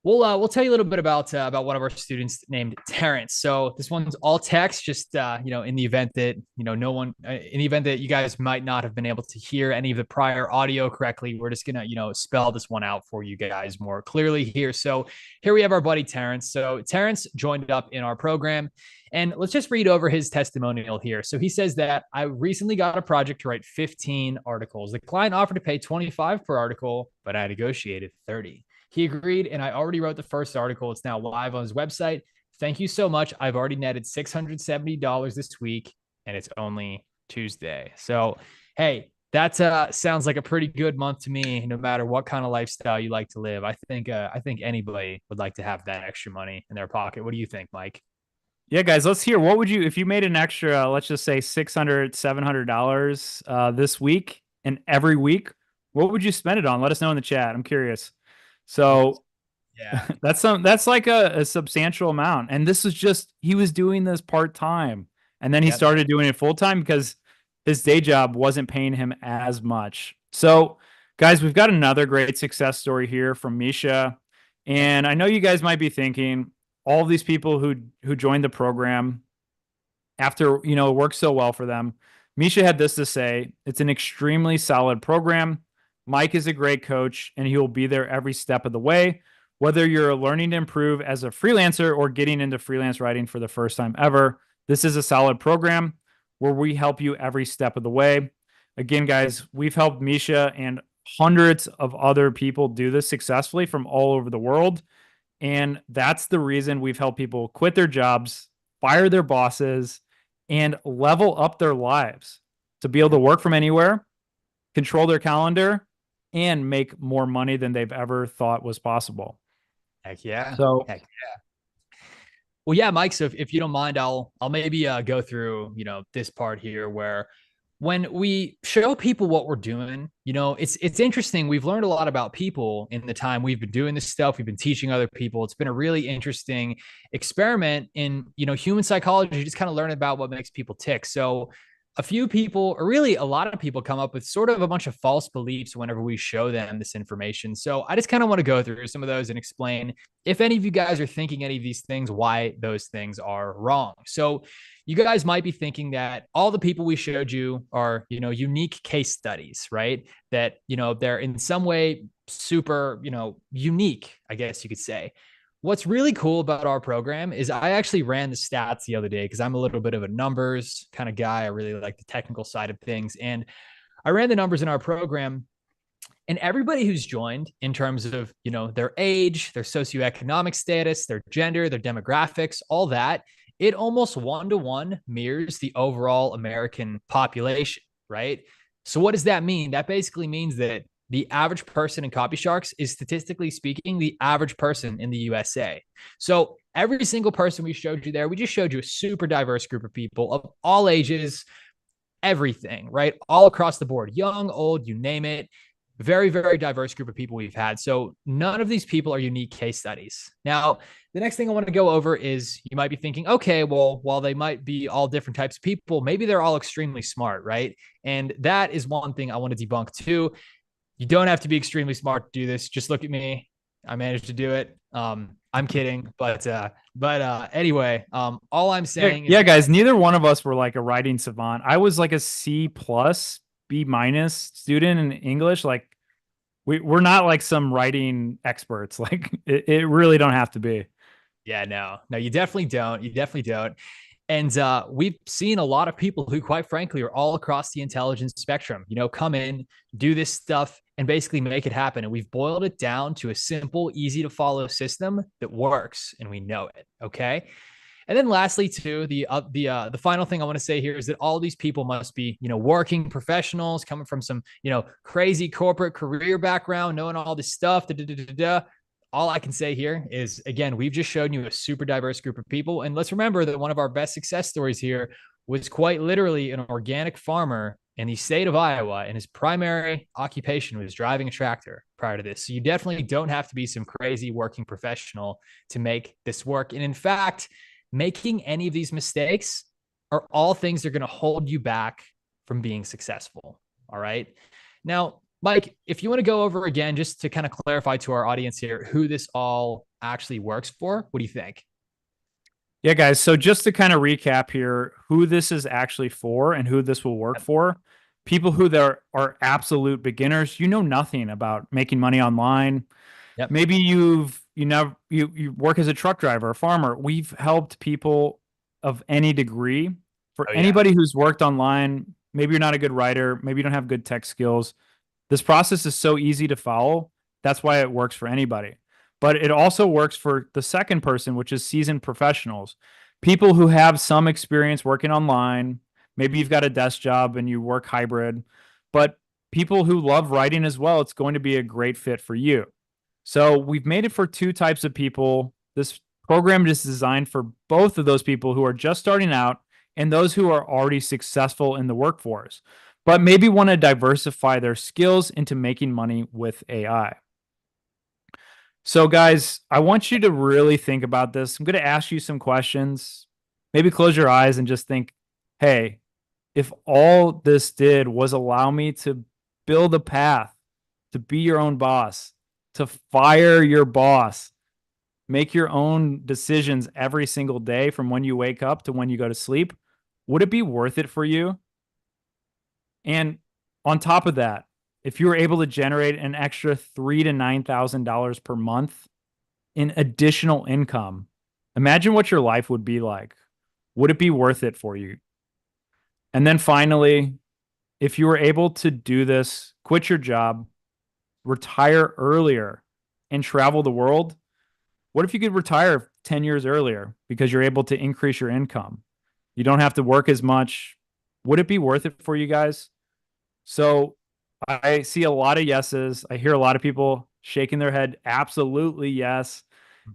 we'll tell you a little bit about one of our students named Terrence. So this one's all text, just in the event that no one, in the event that you guys might not have been able to hear any of the prior audio correctly, we're just gonna spell this one out for you guys more clearly here. So here we have our buddy Terrence. So Terrence joined up in our program, and let's just read over his testimonial here. So he says that I recently got a project to write 15 articles. The client offered to pay 25 per article, but I negotiated 30. He agreed, and I already wrote the first article. It's now live on his website. Thank you so much. I've already netted $670 this week, and it's only Tuesday. So, hey, that sounds like a pretty good month to me, no matter what kind of lifestyle you like to live. I think anybody would like to have that extra money in their pocket. What do you think, Mike? Yeah, guys, let's hear. What would you, if you made an extra, let's just say $600, $700 this week and every week, what would you spend it on? Let us know in the chat. I'm curious. So yeah, that's like a substantial amount. And this is just, he was doing this part-time, and then he started doing it full-time because his day job wasn't paying him as much. So guys, we've got another great success story here from Misha. And I know you guys might be thinking, all of these people who joined the program after, it worked so well for them. Misha had this to say: it's an extremely solid program. Mike is a great coach, and he will be there every step of the way. Whether you're learning to improve as a freelancer or getting into freelance writing for the first time ever, this is a solid program where we help you every step of the way. Again, guys, we've helped Misha and hundreds of other people do this successfully from all over the world. And that's the reason we've helped people quit their jobs, fire their bosses, and level up their lives to be able to work from anywhere, control their calendar, and make more money than they've ever thought was possible. Heck yeah. So, heck yeah. Well, yeah, Mike. So if you don't mind, I'll maybe go through this part here where when we show people what we're doing, it's interesting. We've learned a lot about people in the time we've been doing this stuff. We've been teaching other people. It's been a really interesting experiment in human psychology, just kind of learning about what makes people tick. So a few people, or really a lot of people, come up with sort of a bunch of false beliefs whenever we show them this information. So I just kind of want to go through some of those and explain, if any of you guys are thinking any of these things, why those things are wrong. So you guys might be thinking that all the people we showed you are, unique case studies, right? That, they're in some way super, unique, I guess you could say. What's really cool about our program is I actually ran the stats the other day because I'm a little bit of a numbers kind of guy. I really like the technical side of things. And I ran the numbers in our program, and everybody who's joined, in terms of, their age, their socioeconomic status, their gender, their demographics, all that, it almost 1-to-1 mirrors the overall American population, right? So what does that mean? That basically means that the average person in Copy Sharks is, statistically speaking, the average person in the USA. So every single person we showed you there, we just showed you a super diverse group of people of all ages, everything, right? All across the board, young, old, you name it. Very, very diverse group of people we've had. So none of these people are unique case studies. Now, the next thing I want to go over is, you might be thinking, okay, well, while they might be all different types of people, maybe they're all extremely smart, right? And that is one thing I want to debunk too. You don't have to be extremely smart to do this. Just look at me. I managed to do it. I'm kidding, but anyway, all I'm saying is, yeah, guys, neither one of us were like a writing savant. I was like a C+, B- student in English. Like we're not like some writing experts. Like it really don't have to be. Yeah, no, you definitely don't. You definitely don't. And we've seen a lot of people who, quite frankly, are all across the intelligence spectrum, come in, do this stuff, and basically make it happen. And we've boiled it down to a simple, easy to follow system that works, and we know it. Okay. And then lastly, too, the final thing I want to say here is that all these people must be, working professionals, coming from some, crazy corporate career background, knowing all this stuff. All I can say here is, again, we've just shown you a super diverse group of people. And let's remember that one of our best success stories here was quite literally an organic farmer in the state of Iowa, and his primary occupation was driving a tractor prior to this. So you definitely don't have to be some crazy working professional to make this work. And in fact, making any of these mistakes are all things that are going to hold you back from being successful. All right. Now, Mike, if you want to go over again, just to kind of clarify to our audience here, who this all actually works for, what do you think? Yeah, guys. So just to kind of recap here, who this is actually for and who this will work for, people who there are absolute beginners, nothing about making money online. Yep. Maybe you work as a truck driver, a farmer. We've helped people of any degree. For anybody who's worked online, maybe you're not a good writer, maybe you don't have good tech skills. This process is so easy to follow. That's why it works for anybody. But it also works for the second person, which is seasoned professionals, people who have some experience working online. Maybe you've got a desk job and you work hybrid, but people who love writing as well, it's going to be a great fit for you. So we've made it for two types of people. This program is designed for both of those people who are just starting out and those who are already successful in the workforce, but maybe want to diversify their skills into making money with AI. So guys, I want you to really think about this. I'm going to ask you some questions. Maybe close your eyes and just think, hey, if all this did was allow me to build a path to be your own boss, to fire your boss, make your own decisions every single day from when you wake up to when you go to sleep, would it be worth it for you? And on top of that, if you were able to generate an extra $3,000 to $9,000 per month in additional income, imagine what your life would be like. Would it be worth it for you? And then finally, if you were able to do this, quit your job, retire earlier, and travel the world, what if you could retire 10 years earlier because you're able to increase your income? You don't have to work as much. Would it be worth it for you guys? So I see a lot of yeses. I hear a lot of people shaking their head. Absolutely yes.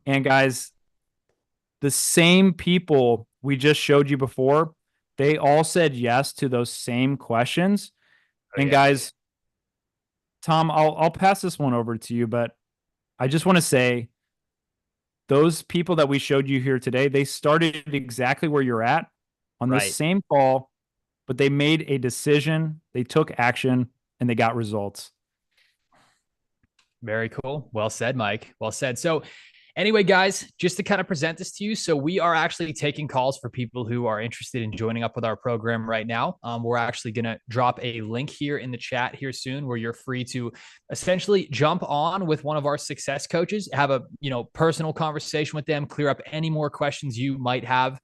And guys, the same people we just showed you before, they all said yes to those same questions. And guys, Tom, I'll pass this one over to you, but I just want to say those people that we showed you here today, they started exactly where you're at on this same call but they made a decision, they took action, and they got results. Very cool. Well said, Mike. Well said. So anyway, guys, just to kind of present this to you. So we are actually taking calls for people who are interested in joining up with our program right now. We're actually going to drop a link here in the chat here soon where you're free to essentially jump on with one of our success coaches, have a, personal conversation with them, clear up any more questions you might have.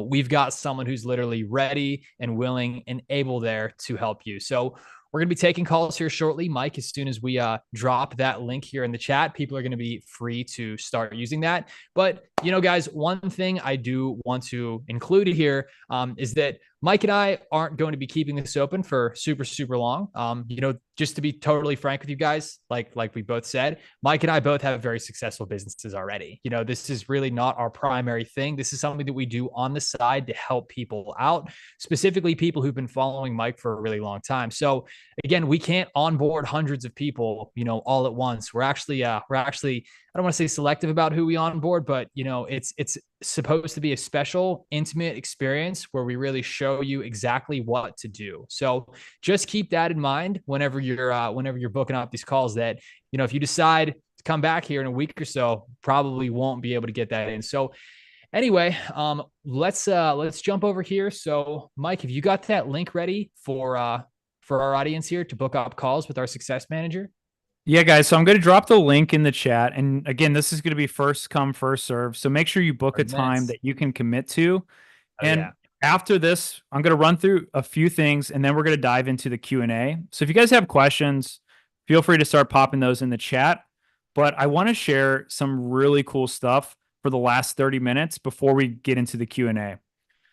We've got someone who's literally ready and willing and able there to help you. So we're going to be taking calls here shortly, Mike. As soon as we drop that link here in the chat, people are going to be free to start using that. But, guys, one thing I do want to include here is that Mike and I aren't going to be keeping this open for super, super long. Just to be totally frank with you guys, like we both said, Mike and I both have very successful businesses already. This is really not our primary thing. This is something that we do on the side to help people out, specifically people who've been following Mike for a really long time. So again, we can't onboard hundreds of people, all at once. We're actually, I don't want to say selective about who we onboard, but it's supposed to be a special, intimate experience where we really show you exactly what to do. So just keep that in mind whenever you're booking up these calls. That if you decide to come back here in a week or so, probably won't be able to get that in. So anyway, let's jump over here. So Mike, have you got that link ready for our audience here to book up calls with our success manager? Yeah, guys. So I'm going to drop the link in the chat. And again, this is going to be first come, first serve. So make sure you book a time that you can commit to. After this, I'm going to run through a few things and then we're going to dive into the Q&A. So if you guys have questions, feel free to start popping those in the chat. But I want to share some really cool stuff for the last 30 minutes before we get into the Q&A.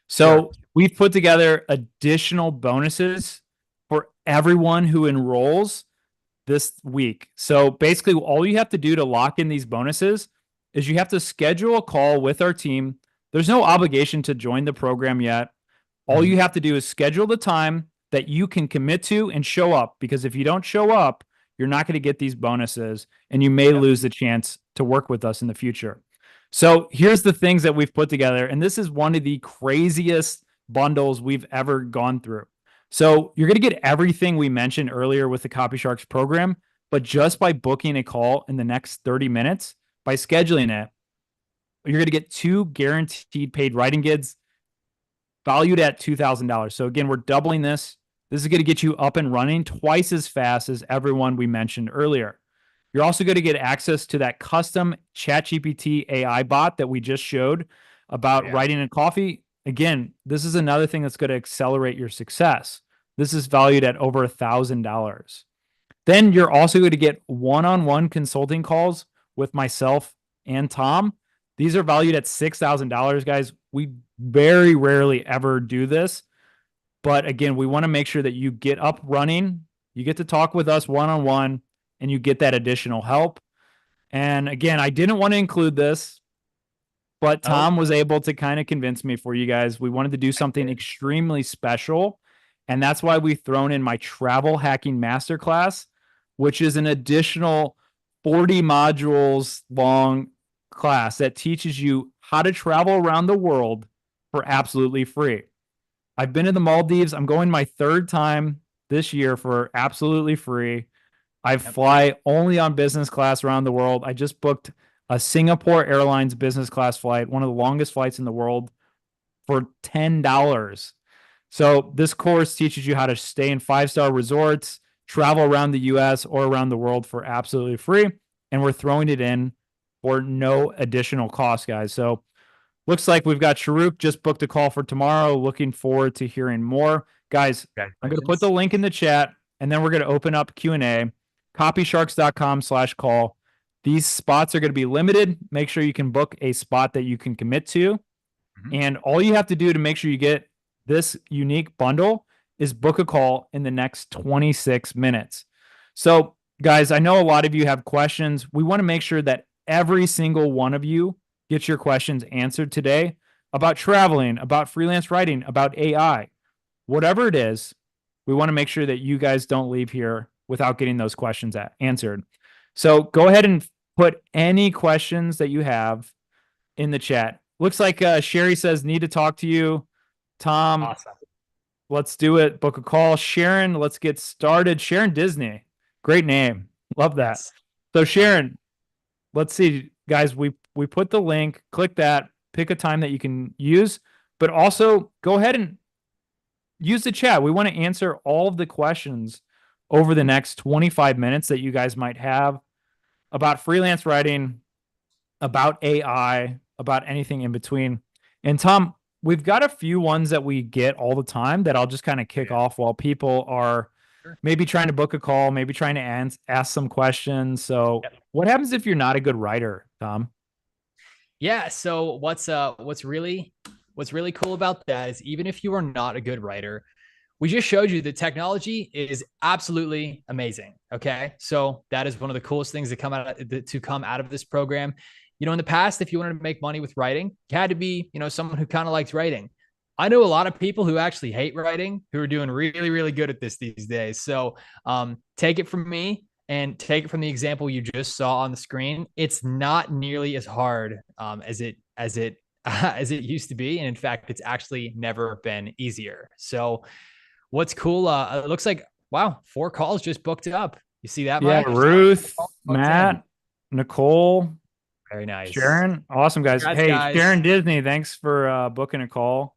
So we've put together additional bonuses for everyone who enrolls this week. So basically all you have to do to lock in these bonuses is you have to schedule a call with our team. There's no obligation to join the program yet. All you have to do is schedule the time that you can commit to and show up, because if you don't show up, you're not going to get these bonuses and you may lose the chance to work with us in the future. So here's the things that we've put together. And this is one of the craziest bundles we've ever gone through. So you're going to get everything we mentioned earlier with the Copy Sharks program, but just by booking a call in the next 30 minutes, by scheduling it, you're going to get 2 guaranteed paid writing gigs valued at $2,000. So again, we're doubling this. This is going to get you up and running twice as fast as everyone we mentioned earlier. You're also going to get access to that custom ChatGPT AI bot that we just showed about writing in coffee. Again, this is another thing that's going to accelerate your success. This is valued at over $1,000. Then you're also going to get one-on-one consulting calls with myself and Tom. These are valued at $6,000, guys. We very rarely ever do this. But again, we want to make sure that you get up running, you get to talk with us one-on-one, and you get that additional help. And again, I didn't want to include this, but Tom was able to kind of convince me for you guys. We wanted to do something extremely special. And that's why we've thrown in my travel hacking masterclass, which is an additional 40 modules long class that teaches you how to travel around the world for absolutely free. I've been to the Maldives. I'm going my 3rd time this year for absolutely free. I fly only on business class around the world. I just booked a Singapore Airlines business class flight, one of the longest flights in the world, for $10. So this course teaches you how to stay in 5-star resorts, travel around the US or around the world for absolutely free. And we're throwing it in for no additional cost, guys. So looks like we've got Sharuk just booked a call for tomorrow. Looking forward to hearing more. Guys, I'm going to put the link in the chat and then we're going to open up Q&A. Copysharks.com/call. These spots are going to be limited. Make sure you can book a spot that you can commit to. And all you have to do to make sure you get this unique bundle is book a call in the next 26 minutes. So guys, I know a lot of you have questions. We want to make sure that every single one of you gets your questions answered today about traveling, about freelance writing, about AI, whatever it is. We want to make sure that you guys don't leave here without getting those questions answered. So go ahead and put any questions that you have in the chat. Looks like Sherry says, need to talk to you. Tom, Let's do it. Book a call. Sharon, let's get started. Sharon Disney. Great name. Love that. Yes. So Sharon, let's see, guys, we put the link, click that, pick a time that you can use, but also go ahead and use the chat. We want to answer all of the questions over the next 25 minutes that you guys might have about freelance writing, about AI, about anything in between. And Tom, we've got a few ones that we get all the time that I'll just kind of kick off while people are maybe trying to book a call, maybe trying to ask some questions. So what happens if you're not a good writer, Tom? Yeah. So what's really cool about that is even if you are not a good writer, we just showed you that technology is absolutely amazing. Okay. So that is one of the coolest things that come out of this program. You know, in the past, if you wanted to make money with writing, you had to be, someone who kind of likes writing. I know a lot of people who actually hate writing who are doing really, really good at this these days. So take it from me and take it from the example you just saw on the screen. It's not nearly as hard as it as it used to be. And in fact, it's actually never been easier. So what's cool, it looks like, wow, 4 calls just booked up. You see that, Mike? Yeah, Ruth, Matt, Nicole. Very nice. Sharon, awesome, guys. Congrats, hey, guys. Sharon Disney, thanks for booking a call.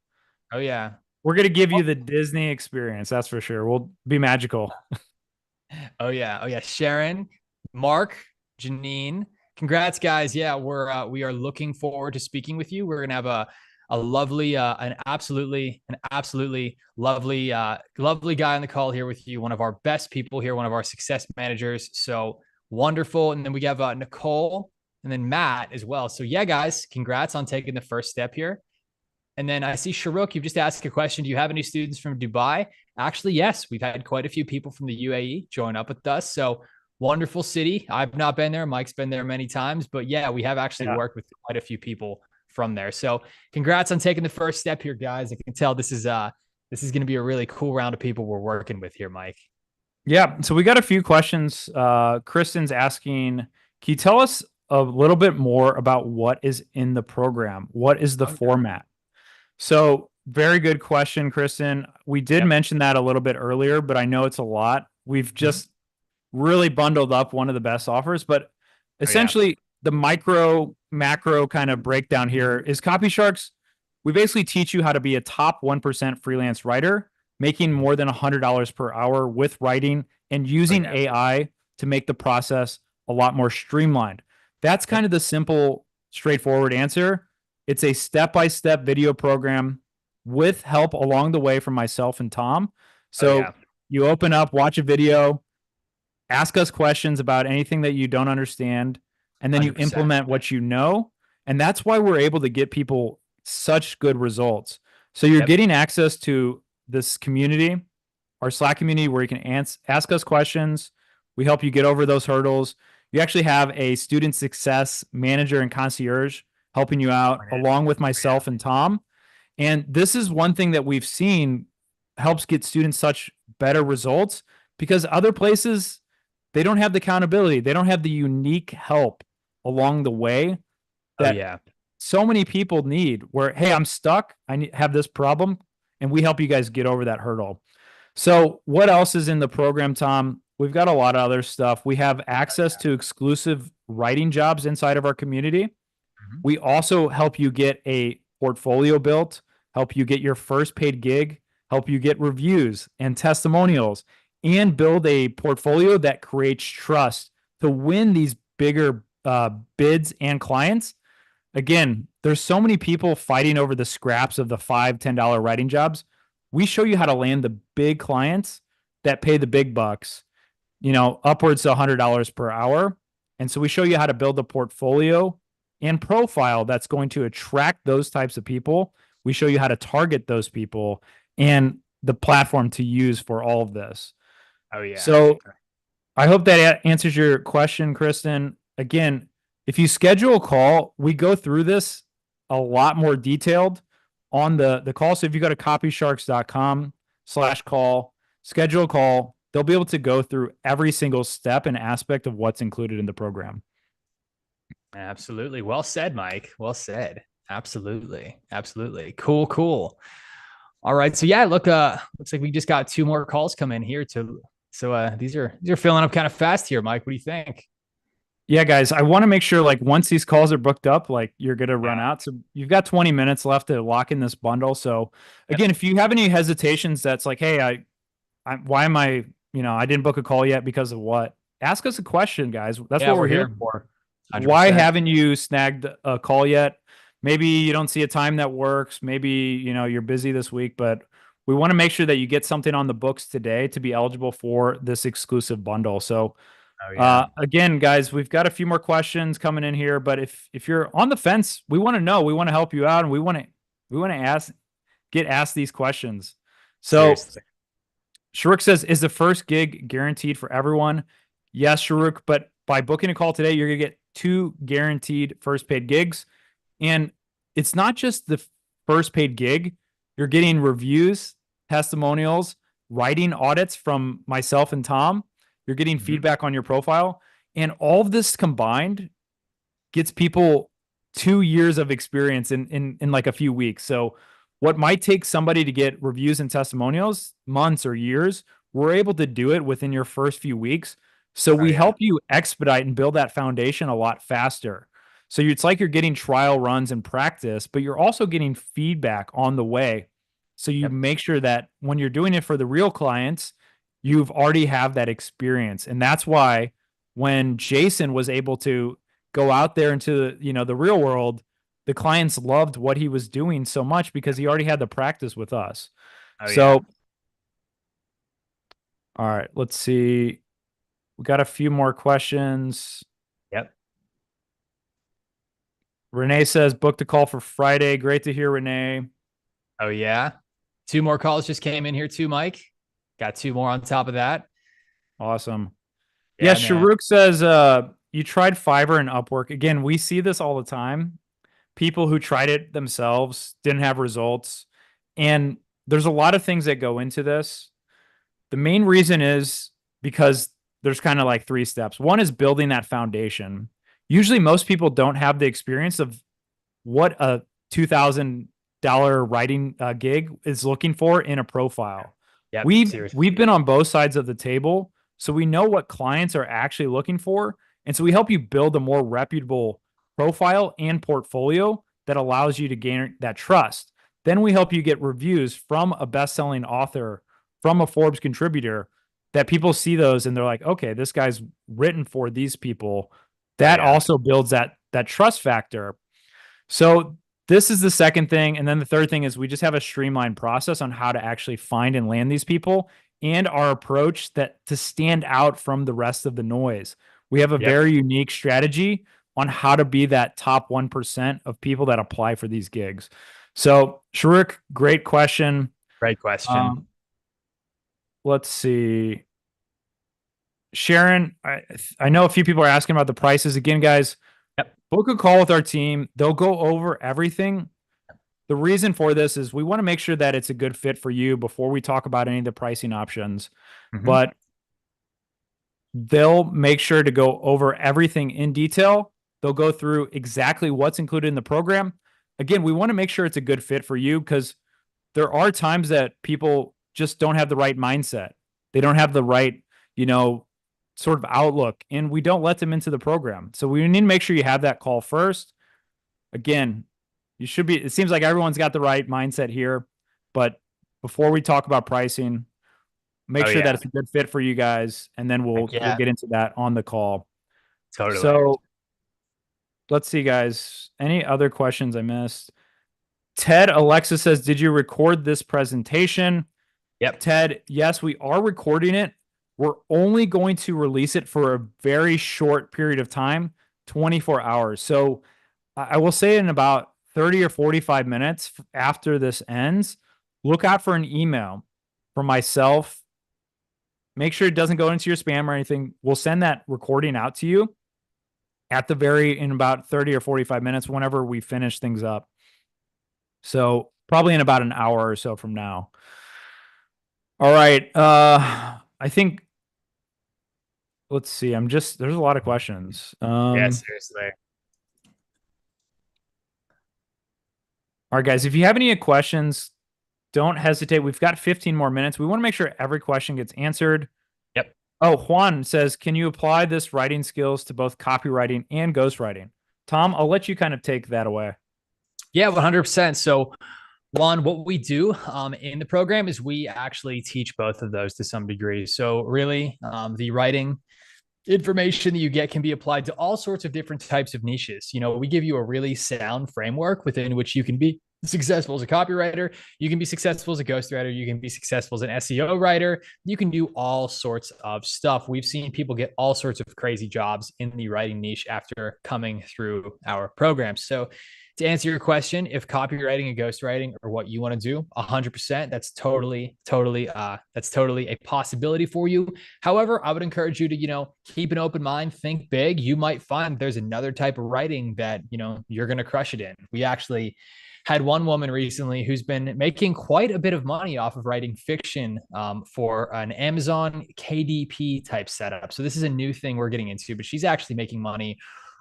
Oh, yeah. We're going to give you the Disney experience, that's for sure. We'll be magical. Oh, yeah. Oh, yeah. Sharon, Mark, Janine, congrats, guys. Yeah, we are looking forward to speaking with you. We're going to have a lovely, an absolutely lovely guy on the call here with you. One of our best people here, one of our success managers. So wonderful. And then we have Nicole and then Matt as well. So yeah, guys, congrats on taking the first step here. And then I see Sharuk, you've just asked a question. Do you have any students from Dubai? Actually, yes, we've had quite a few people from the UAE join up with us. So wonderful city. I've not been there. Mike's been there many times, but yeah, we have actually worked with quite a few people from there. So congrats on taking the first step here, guys. I can tell this is going to be a really cool round of people we're working with here, Mike. Yeah. So we got a few questions. Kristen's asking, can you tell us a little bit more about what is in the program? What is the format? So very good question, Kristen. We did mention that a little bit earlier, but I know it's a lot. We've just really bundled up one of the best offers, but essentially the macro kind of breakdown here is Copy Sharks. We basically teach you how to be a top 1% freelance writer, making more than $100 per hour with writing and using AI to make the process a lot more streamlined. That's kind of the simple, straightforward answer. It's a step-by-step video program with help along the way from myself and Tom. So you open up, watch a video, ask us questions about anything that you don't understand, and then you 100%. Implement what you know. And that's why we're able to get people such good results. So you're getting access to this community, our Slack community, where you can ask us questions. We help you get over those hurdles. You actually have a student success manager and concierge helping you out along with myself and Tom. And this is one thing that we've seen helps get students such better results because other places, they don't have the accountability. They don't have the unique help along the way that so many people need where, hey, I'm stuck. I have this problem. And we help you guys get over that hurdle. So what else is in the program, Tom? We've got a lot of other stuff. We have access to exclusive writing jobs inside of our community. We also help you get a portfolio built, help you get your first paid gig, help you get reviews and testimonials, and build a portfolio that creates trust to win these bigger bids and clients. Again, there's so many people fighting over the scraps of the $5, $10 writing jobs. We show you how to land the big clients that pay the big bucks, upwards to $100 per hour. And so we show you how to build a portfolio and profile that's going to attract those types of people. We show you how to target those people and the platform to use for all of this. Oh, yeah. So I hope that answers your question, Kristen. Again, if you schedule a call, we go through this a lot more detailed on the call. So if you go to copysharks.com/call, schedule a call, they'll be able to go through every single step and aspect of what's included in the program. Absolutely. Well said, Mike. Well said. Absolutely. Cool. All right. So yeah, look, looks like we just got two more calls come in here to so these are filling up kind of fast here, Mike. What do you think? Yeah, guys, I want to make sure like once these calls are booked up, like you're going to run Yeah. out. So you've got 20 minutes left to lock in this bundle. So again, if you have any hesitations, that's like, hey, why am I, I didn't book a call yet because of what? Ask us a question, guys. That's Yeah, what we're we're here here. for. Why 100%. haven't you snagged a call yet? Maybe you don't see a time that works. Maybe, you're busy this week, but we want to make sure that you get something on the books today to be eligible for this exclusive bundle. So Oh yeah. again, guys, we've got a few more questions coming in here, but if you're on the fence, we want to know, we want to help you out, and we want to get asked these questions. So Seriously. Sharuk says, is the first gig guaranteed for everyone? Yes, Sharuk, but by booking a call today, you're gonna get 2 guaranteed first paid gigs. And it's not just the first paid gig, you're getting reviews, testimonials, writing audits from myself and Tom. You're getting feedback on your profile. And all of this combined gets people 2 years of experience in like a few weeks. So what might take somebody to get reviews and testimonials months or years, we're able to do it within your first few weeks. So we yeah. help you expedite and build that foundation a lot faster. So it's like you're getting trial runs and practice, but you're also getting feedback on the way. So you make sure that when you're doing it for the real clients, you've already have that experience. And that's why when Jason was able to go out there into the real world, the clients loved what he was doing so much because he already had the practice with us. Oh, So yeah. all right, let's see. We got a few more questions. Yep. Renee says booked a call for Friday. Great to hear, Renee. Oh yeah. Two more calls just came in here too, Mike. Got two more on top of that. Awesome. Yeah, Yeah, man. Sharuk says you tried Fiverr and Upwork. Again, we see this all the time. People who tried it themselves didn't have results. And there's a lot of things that go into this. The main reason is because there's kind of like 3 steps. One is building that foundation. Usually most people don't have the experience of what a $2,000 writing gig is looking for in a profile. Yep. We've been on both sides of the table, so we know what clients are actually looking for, and so we help you build a more reputable profile and portfolio that allows you to gain that trust. Then we help you get reviews from a best-selling author, from a Forbes contributor, that people see those and they're like, okay, this guy's written for these people. That also builds that trust factor. So this is the second thing. And then the third thing is we just have a streamlined process on how to actually find and land these people and our approach that to stand out from the rest of the noise. We have a very unique strategy on how to be that top 1% of people that apply for these gigs. So Sharuk, great question. Great question. Let's see. Sharon, I know a few people are asking about the prices. Again, guys, book a call with our team. They'll go over everything. The reason for this is we want to make sure that it's a good fit for you before we talk about any of the pricing options. But they'll make sure to go over everything in detail. They'll go through exactly what's included in the program. Again, we want to make sure it's a good fit for you because there are times that people just don't have the right mindset. They don't have the right, sort of outlook, and we don't let them into the program. So we need to make sure you have that call first. Again, it seems like everyone's got the right mindset here, but before we talk about pricing, make sure that it's a good fit for you guys, and then we'll get into that on the call. Totally. So let's see, guys. Any other questions I missed? Ted Alexa says, did you record this presentation? Yep. Ted, yes, we are recording it. We're only going to release it for a very short period of time, 24 hours. So I will say in about 30 or 45 minutes after this ends, look out for an email from myself. Make sure it doesn't go into your spam or anything. We'll send that recording out to you in about 30 or 45 minutes whenever we finish things up. So probably in about an hour or so from now. All right. I think, let's see. There's a lot of questions. Yeah, seriously. All right, guys, if you have any questions, don't hesitate. We've got 15 more minutes. We want to make sure every question gets answered. Yep. Oh, Juan says, can you apply this writing skills to both copywriting and ghostwriting? Tom, I'll let you kind of take that away. Yeah, 100%. So Juan, what we do in the program is we actually teach both of those to some degree. So really, the writing information that you get can be applied to all sorts of different types of niches. You know, we give you a really sound framework within which you can be successful as a copywriter. You can be successful as a ghostwriter. You can be successful as an SEO writer. You can do all sorts of stuff. We've seen people get all sorts of crazy jobs in the writing niche after coming through our program. So to answer your question, if copywriting and ghostwriting are what you want to do, 100%, that's totally a possibility for you. However, I would encourage you to, keep an open mind, think big. You might find there's another type of writing that, you're going to crush it in. We actually had one woman recently who's been making quite a bit of money off of writing fiction for an Amazon KDP type setup. So this is a new thing we're getting into, but she's actually making money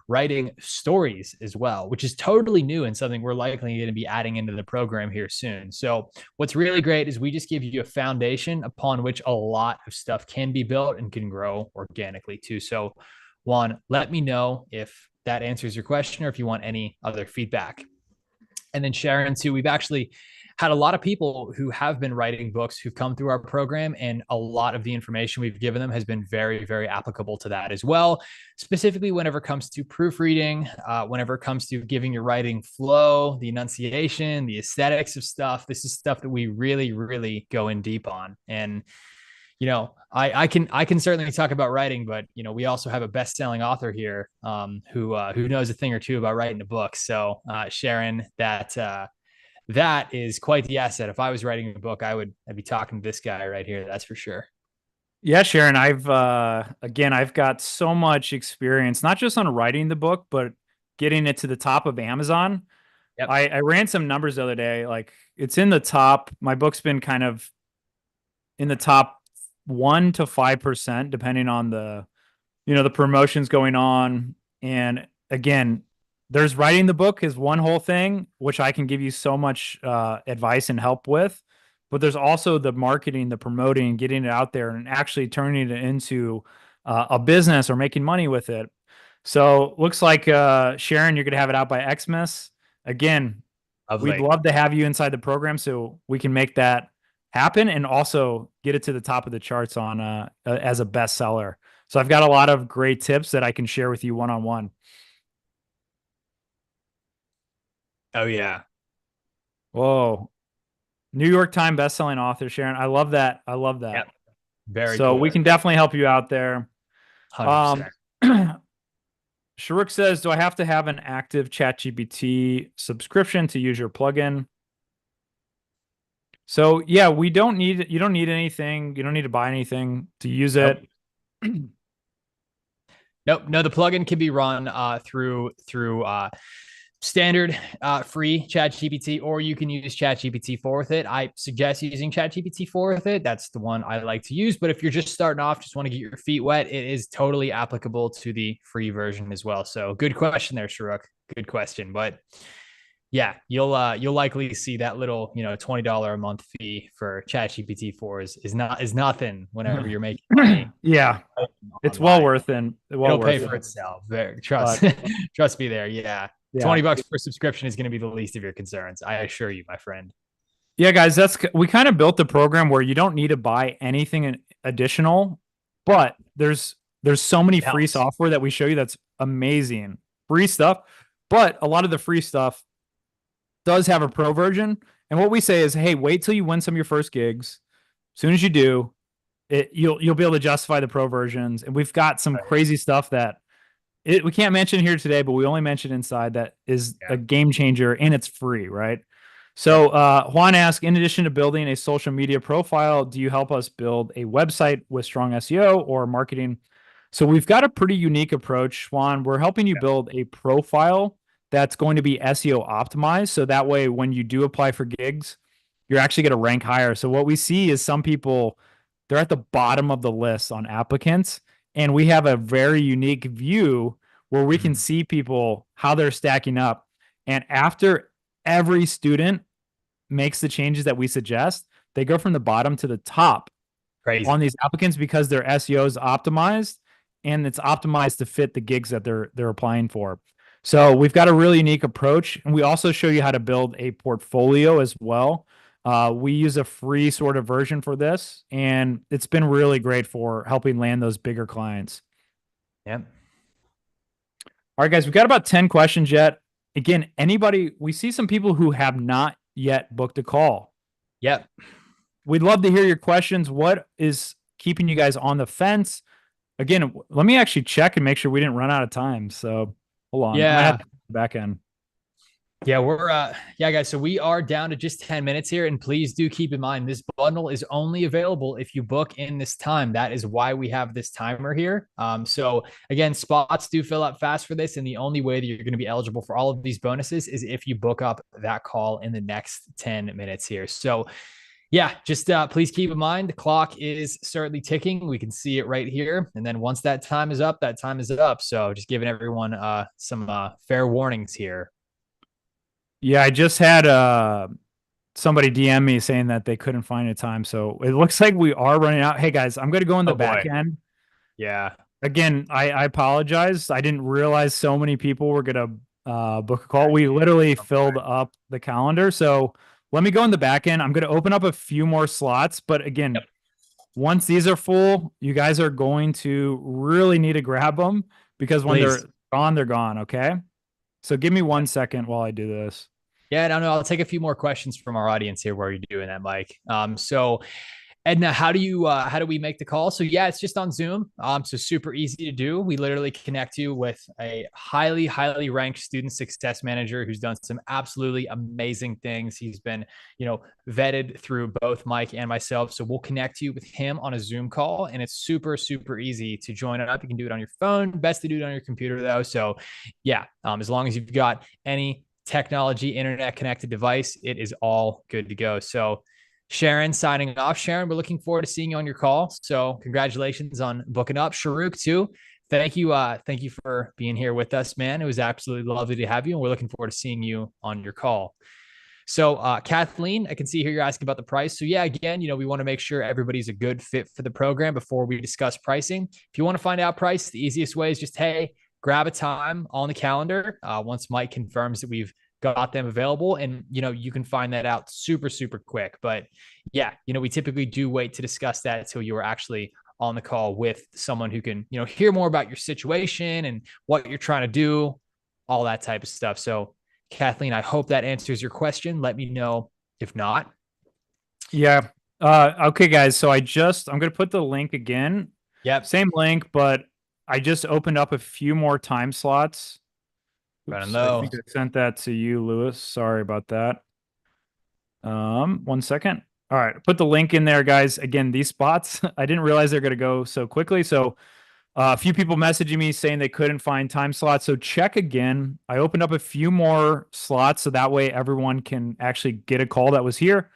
writing stories as well, which is totally new and something we're likely going to be adding into the program here soon. So what's really great is we just give you a foundation upon which a lot of stuff can be built and can grow organically too. So Juan, let me know if that answers your question or if you want any other feedback. And then Sharon too, we've actually had a lot of people who have been writing books who've come through our program, and a lot of the information we've given them has been very, very applicable to that as well. Specifically, whenever it comes to proofreading, whenever it comes to giving your writing flow, the enunciation, the aesthetics of stuff, this is stuff that we really, really go in deep on. And I can certainly talk about writing, but we also have a best-selling author here who knows a thing or two about writing a book. So Sharon, that is quite the asset. If I was writing a book, I'd be talking to this guy right here. That's for sure. Yeah, Sharon, I've got so much experience, not just on writing the book, but getting it to the top of Amazon. Yep. I ran some numbers the other day. Like, it's in the top. My book's been kind of in the top 1 to 5%, depending on the promotions going on. And again, there's writing the book is one whole thing, which I can give you so much advice and help with. But there's also the marketing, the promoting, getting it out there and actually turning it into a business or making money with it. So looks like, Sharon, you're going to have it out by Xmas. Again, Lovely. we'd love to have you inside the program so we can make that happen and also get it to the top of the charts on as a bestseller. So I've got a lot of great tips that I can share with you one-on-one. Oh yeah. Whoa. New York Times bestselling author, Sharon. I love that. I love that. Yep. Very so cool. We can definitely help you out there. 100%. Sharuk says, do I have to have an active ChatGPT subscription to use your plugin? So yeah, you don't need anything. You don't need to buy anything to use it. Nope. No, the plugin can be run through standard free ChatGPT, or you can use ChatGPT 4 with it. I suggest using ChatGPT 4 with it. That's the one I like to use. But if you're just starting off, just want to get your feet wet, it is totally applicable to the free version as well. So good question there, Sharuk. Good question. But yeah, you'll likely see that little $20 a month fee for ChatGPT 4 is nothing whenever you're making money. Yeah, it's well worth it. It'll pay for itself. Trust me there. Yeah. $20 per subscription is going to be the least of your concerns. I assure you, my friend. Yeah, guys, we kind of built the program where you don't need to buy anything additional, but there's so many free software that we show you that's amazing. Free stuff, but a lot of the free stuff does have a pro version. And what we say is, hey, wait till you win some of your first gigs. As soon as you do, you'll be able to justify the pro versions. And we've got some crazy stuff that we can't mention here today, but we only mention inside that is a game changer, and it's free, right? So Juan asks, in addition to building a social media profile, do you help us build a website with strong SEO or marketing? So we've got a pretty unique approach, Juan. We're helping you build a profile that's going to be SEO optimized. So that way, when you do apply for gigs, you're actually going to rank higher. So what we see is some people, they're at the bottom of the list on applicants. And we have a very unique view where we can see people, how they're stacking up. And after every student makes the changes that we suggest, they go from the bottom to the top Crazy. on these applicants because their SEO is optimized and it's optimized to fit the gigs that they're applying for. So we've got a really unique approach, and we also show you how to build a portfolio as well. We use a free sort of version for this, and it's been really great for helping land those bigger clients. Yep. All right, guys, we've got about 10 questions yet. Again, we see some people who have not yet booked a call. Yep. We'd love to hear your questions. What is keeping you guys on the fence? Again, let me actually check and make sure we didn't run out of time. So hold on. Yeah. I might have to back end. Yeah, guys. So we are down to just 10 minutes here. And please do keep in mind, this bundle is only available if you book in this time. That is why we have this timer here. So again, spots do fill up fast for this. And the only way that you're going to be eligible for all of these bonuses is if you book up that call in the next 10 minutes here. So yeah, just please keep in mind, the clock is certainly ticking. We can see it right here. And then once that time is up, that time is up. So just giving everyone some fair warnings here. Yeah, I just had somebody DM me saying that they couldn't find a time. So it looks like we are running out. Hey, guys, I'm going to go in the back end. Yeah. Again, I apologize. I didn't realize so many people were going to book a call. We literally filled up the calendar. So let me go in the back end. I'm going to open up a few more slots. But again, once these are full, you guys are going to really need to grab them because when they're gone, they're gone. Okay. So give me 1 second while I do this. Yeah, no, I'll take a few more questions from our audience here while you're doing that, Mike. So Edna, how do we make the call? So yeah, it's just on Zoom. So super easy to do. We literally connect you with a highly, highly ranked student success manager who's done some absolutely amazing things. He's been, vetted through both Mike and myself. So we'll connect you with him on a Zoom call, and it's super, super easy to join it up. You can do it on your phone. Best to do it on your computer though. So yeah, as long as you've got any technology, internet connected device, it is all good to go. So Sharon signing off. Sharon, we're looking forward to seeing you on your call. So congratulations on booking up. Sharuk too. Thank you. Thank you for being here with us, man. It was absolutely lovely to have you. And we're looking forward to seeing you on your call. So Kathleen, I can see here you're asking about the price. So yeah, again, we want to make sure everybody's a good fit for the program before we discuss pricing. If you want to find out price, the easiest way is just, hey, grab a time on the calendar. Once Mike confirms that we've got them available, and you can find that out super, super quick. But yeah, we typically do wait to discuss that until you are actually on the call with someone who can, hear more about your situation and what you're trying to do, all that type of stuff. So Kathleen, I hope that answers your question. Let me know if not. Yeah. Okay, guys. So I'm going to put the link again. Yep. Same link, but I just opened up a few more time slots. Oops, I think I sent that to you, Lewis. Sorry about that. 1 second. All right. Put the link in there, guys. Again, these spots, I didn't realize they're going to go so quickly. So a few people messaging me saying they couldn't find time slots. So check again. I opened up a few more slots so that way everyone can actually get a call that was here.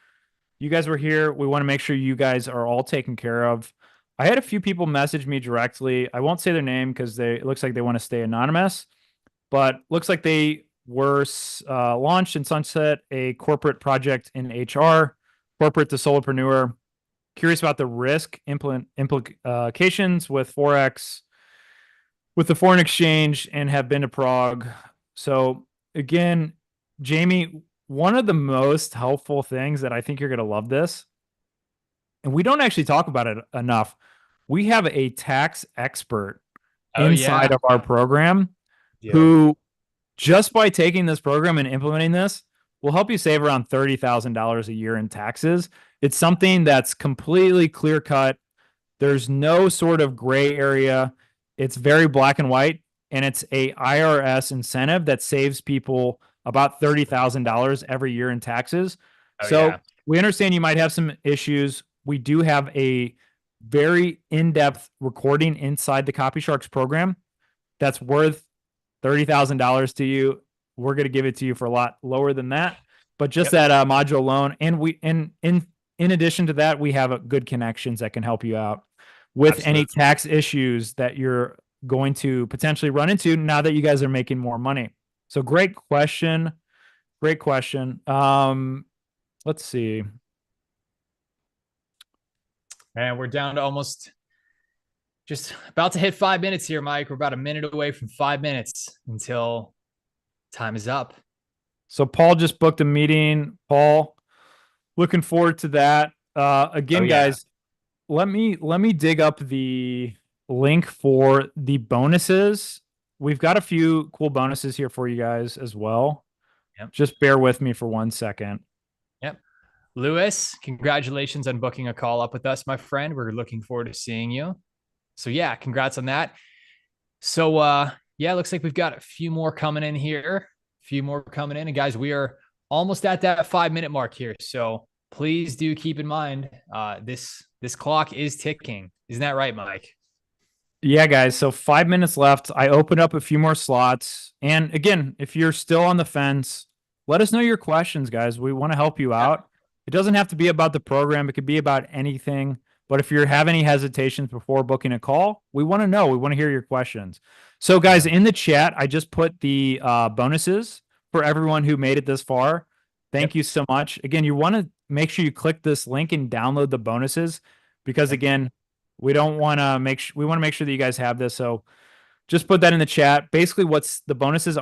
You guys were here. We want to make sure you guys are all taken care of. I had a few people message me directly. I won't say their name because it looks like they want to stay anonymous, but looks like they were launched and sunset a corporate project in HR, corporate to solopreneur. Curious about the risk implications with Forex, with the foreign exchange, and have been to Prague. So again, Jamie, one of the most helpful things that I think you're going to love this, and we don't actually talk about it enough. We have a tax expert inside of our program who, just by taking this program and implementing this, will help you save around $30,000 a year in taxes. It's something that's completely clear cut. There's no sort of gray area. It's very black and white, and it's a IRS incentive that saves people about $30,000 every year in taxes. We understand you might have some issues. We do have a very in-depth recording inside the Copy Sharks program that's worth $30,000 to you. We're going to give it to you for a lot lower than that, but just that module alone. And in addition to that, we have good connections that can help you out with any tax issues that you're going to potentially run into now that you guys are making more money. So great question. Great question. let's see. And we're down to almost just about to hit 5 minutes here, Mike. We're about a minute away from 5 minutes until time is up. So Paul just booked a meeting. Paul, looking forward to that. Again, guys, let me dig up the link for the bonuses. We've got a few cool bonuses here for you guys as well. Yep. Just bear with me for 1 second. Yep. Lewis, congratulations on booking a call up with us, my friend. We're looking forward to seeing you. So yeah, congrats on that. So yeah, looks like we've got a few more coming in here. A few more coming in. And guys, we are almost at that 5 minute mark here. So please do keep in mind this clock is ticking. Isn't that right, Mike? Yeah, guys. So 5 minutes left. I opened up a few more slots. And again, if you're still on the fence, let us know your questions, guys. We want to help you out. It doesn't have to be about the program. It could be about anything. But if you have any hesitations before booking a call, we want to know. We want to hear your questions. So, guys, in the chat, I just put the bonuses for everyone who made it this far. Thank you so much. Again, you want to make sure you click this link and download the bonuses because, again, we don't want to we want to make sure that you guys have this. So just put that in the chat. Basically, what's the bonuses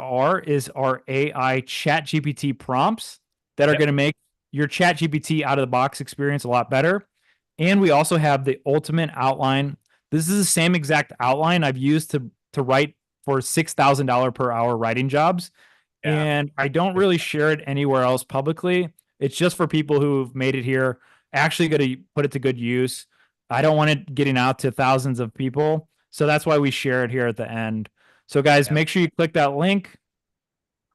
is our AI chat GPT prompts that are going to make your chat GPT out of the box experience a lot better. And we also have the ultimate outline. This is the same exact outline I've used to write for $6,000 per hour writing jobs. Yeah. And I don't really share it anywhere else publicly. It's just for people who've made it here, actually going to put it to good use. I don't want it getting out to thousands of people. So that's why we share it here at the end. So guys, make sure you click that link.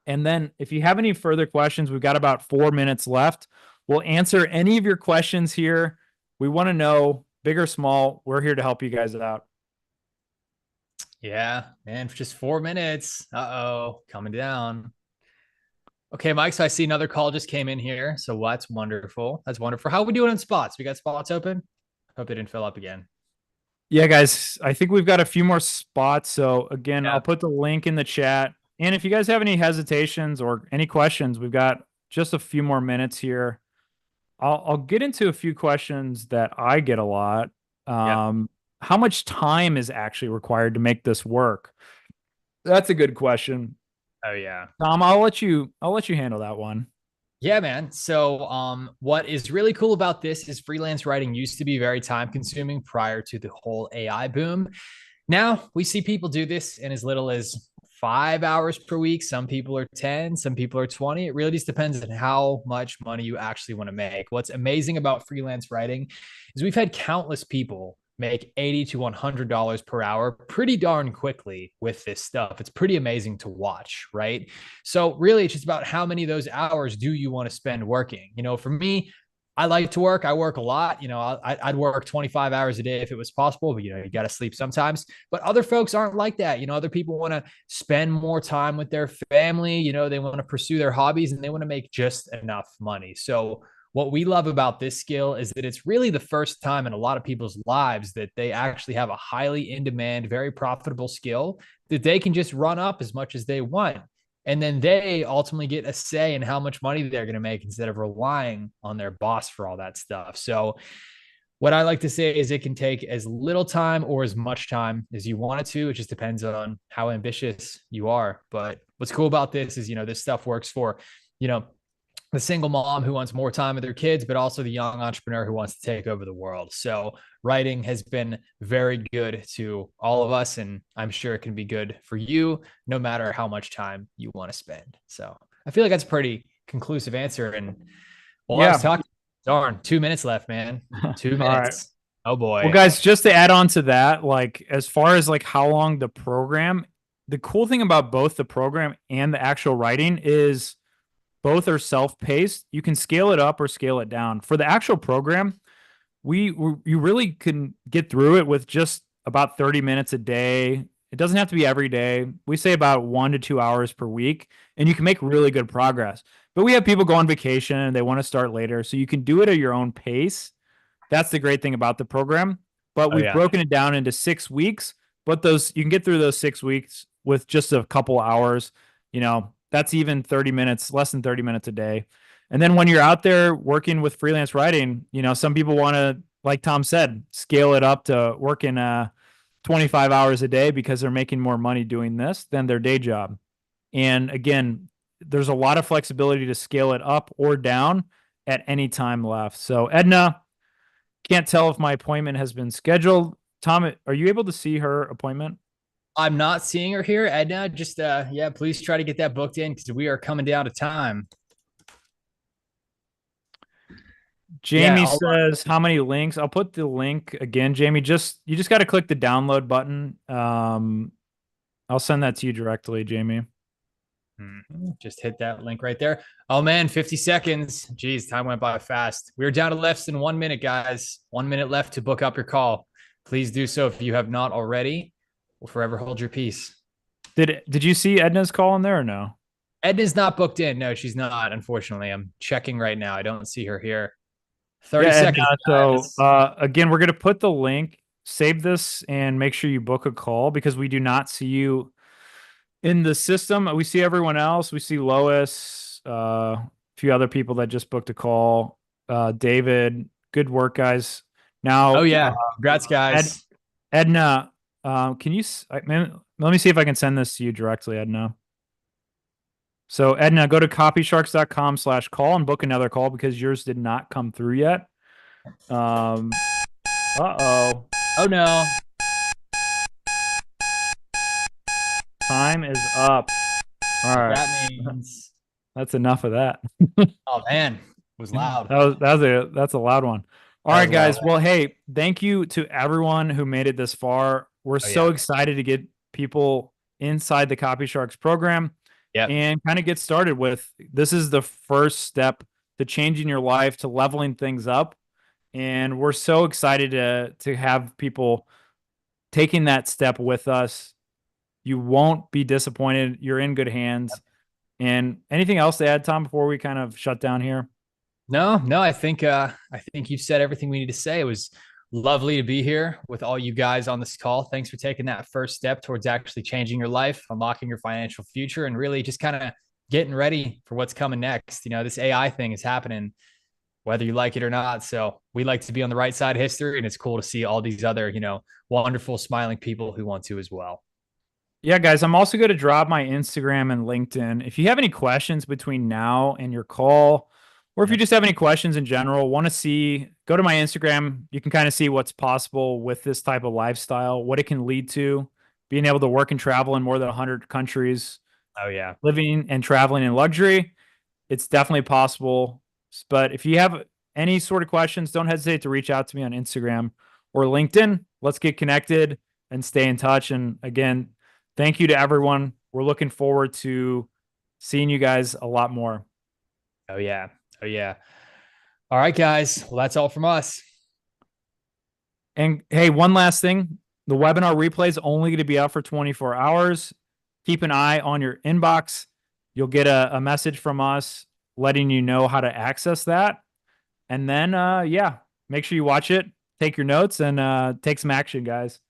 And then if you have any further questions, we've got about 4 minutes left. We'll answer any of your questions here. We want to know, big or small, we're here to help you guys out. Yeah, man, for just 4 minutes. Uh-oh, coming down. Okay, Mike, so I see another call just came in here. So that's wonderful. That's wonderful. How are we doing on spots? We got spots open? Hope they didn't fill up again. Yeah, guys, I think we've got a few more spots. So again, I'll put the link in the chat. And if you guys have any hesitations or any questions, we've got just a few more minutes here. I'll get into a few questions that I get a lot. How much time is actually required to make this work? That's a good question. Oh yeah. Tom, I'll let you handle that one. Yeah, man. So what is really cool about this is freelance writing used to be very time consuming prior to the whole AI boom. Now we see people do this in as little as 5 hours per week. Some people are 10, some people are 20. It really just depends on how much money you actually want to make. What's amazing about freelance writing is we've had countless people make $80 to $100 per hour pretty darn quickly with this stuff. It's pretty amazing to watch, right? So really it's just about how many of those hours do you want to spend working? You know, for me, I like to work. I work a lot. You know, I'd work 25 hours a day if it was possible, but you know, you got to sleep sometimes. But other folks aren't like that. You know, other people want to spend more time with their family. You know, they want to pursue their hobbies and they want to make just enough money. So what we love about this skill is that it's really the first time in a lot of people's lives that they actually have a highly in demand, very profitable skill that they can just run up as much as they want. And then they ultimately get a say in how much money they're going to make instead of relying on their boss for all that stuff. So what I like to say is it can take as little time or as much time as you want it to. It just depends on how ambitious you are. But what's cool about this is, you know, this stuff works for, you know, the single mom who wants more time with their kids, but also the young entrepreneur who wants to take over the world. So writing has been very good to all of us, and I'm sure it can be good for you no matter how much time you want to spend. So I feel like that's a pretty conclusive answer. And while I was talking, darn, 2 minutes left, man. 2 minutes. Right. Oh boy. Well, guys, just to add on to that, like as far as like how long the program, the cool thing about both the program and the actual writing is both are self-paced. You can scale it up or scale it down. For the actual program, you really can get through it with just about 30 minutes a day. It doesn't have to be every day. We say about 1 to 2 hours per week, and you can make really good progress. But we have people go on vacation and they want to start later, so you can do it at your own pace. That's the great thing about the program. But we've broken it down into 6 weeks, but you can get through those 6 weeks with just a couple hours, you know. That's even 30 minutes, less than 30 minutes a day. And then when you're out there working with freelance writing, some people want to, like Tom said, scale it up to working 25 hours a day because they're making more money doing this than their day job. And again, there's a lot of flexibility to scale it up or down at any time left. So Edna, can't tell if my appointment has been scheduled. Tom, are you able to see her appointment? I'm not seeing her here. Edna, just please try to get that booked in because we are coming down to time. Jamie says, how many links? I'll put the link again, Jamie. You just got to click the download button. I'll send that to you directly, Jamie. Just hit that link right there. Oh man, 50 seconds. Geez, time went by fast. We're down to less than 1 minute, guys. 1 minute left to book up your call. Please do so if you have not already. We'll forever hold your peace. Did you see Edna's call in there or no? Edna's not booked in. No, she's not, unfortunately. I'm checking right now. I don't see her here. 30 seconds. Edna, so again, we're going to put the link. Save this and make sure you book a call because we do not see you in the system. We see everyone else. We see Lois, a few other people that just booked a call. David, good work, guys. Now, oh yeah, congrats, guys. Edna, can you? Let me see if I can send this to you directly, Edna. So Edna, go to copysharks.com/call and book another call because yours did not come through yet. Uh-oh. Oh no. Time is up. All right. That means that's enough of that. Oh man, it was loud. That's a loud one. All right, guys. Well, hey, thank you to everyone who made it this far. We're so excited to get people inside the Copy Sharks program and kind of get started with this is the first step to changing your life, to leveling things up. And we're so excited to have people taking that step with us. You won't be disappointed. You're in good hands. And anything else to add, Tom, before we kind of shut down here? No, I think you've said everything we need to say. It was lovely to be here with all you guys on this call. Thanks for taking that first step towards actually changing your life, unlocking your financial future, and really just kind of getting ready for what's coming next. This AI thing is happening, whether you like it or not. So we like to be on the right side of history, and it's cool to see all these other, wonderful, smiling people who want to as well. Yeah, guys, I'm also going to drop my Instagram and LinkedIn. If you have any questions between now and your call, or if you just have any questions in general, want to see, go to my Instagram. You can kind of see what's possible with this type of lifestyle, what it can lead to, being able to work and travel in more than 100 countries. Oh, yeah. Living and traveling in luxury. It's definitely possible. But if you have any sort of questions, don't hesitate to reach out to me on Instagram or LinkedIn. Let's get connected and stay in touch. And again, thank you to everyone. We're looking forward to seeing you guys a lot more. Oh, yeah. Oh, yeah. All right, guys. Well, that's all from us. And hey, one last thing. The webinar replay is only going to be up for 24 hours. Keep an eye on your inbox. You'll get a message from us letting you know how to access that. And then, make sure you watch it, take your notes, and take some action, guys.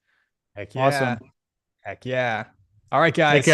Heck yeah. Awesome. Heck yeah. All right, guys. Take care.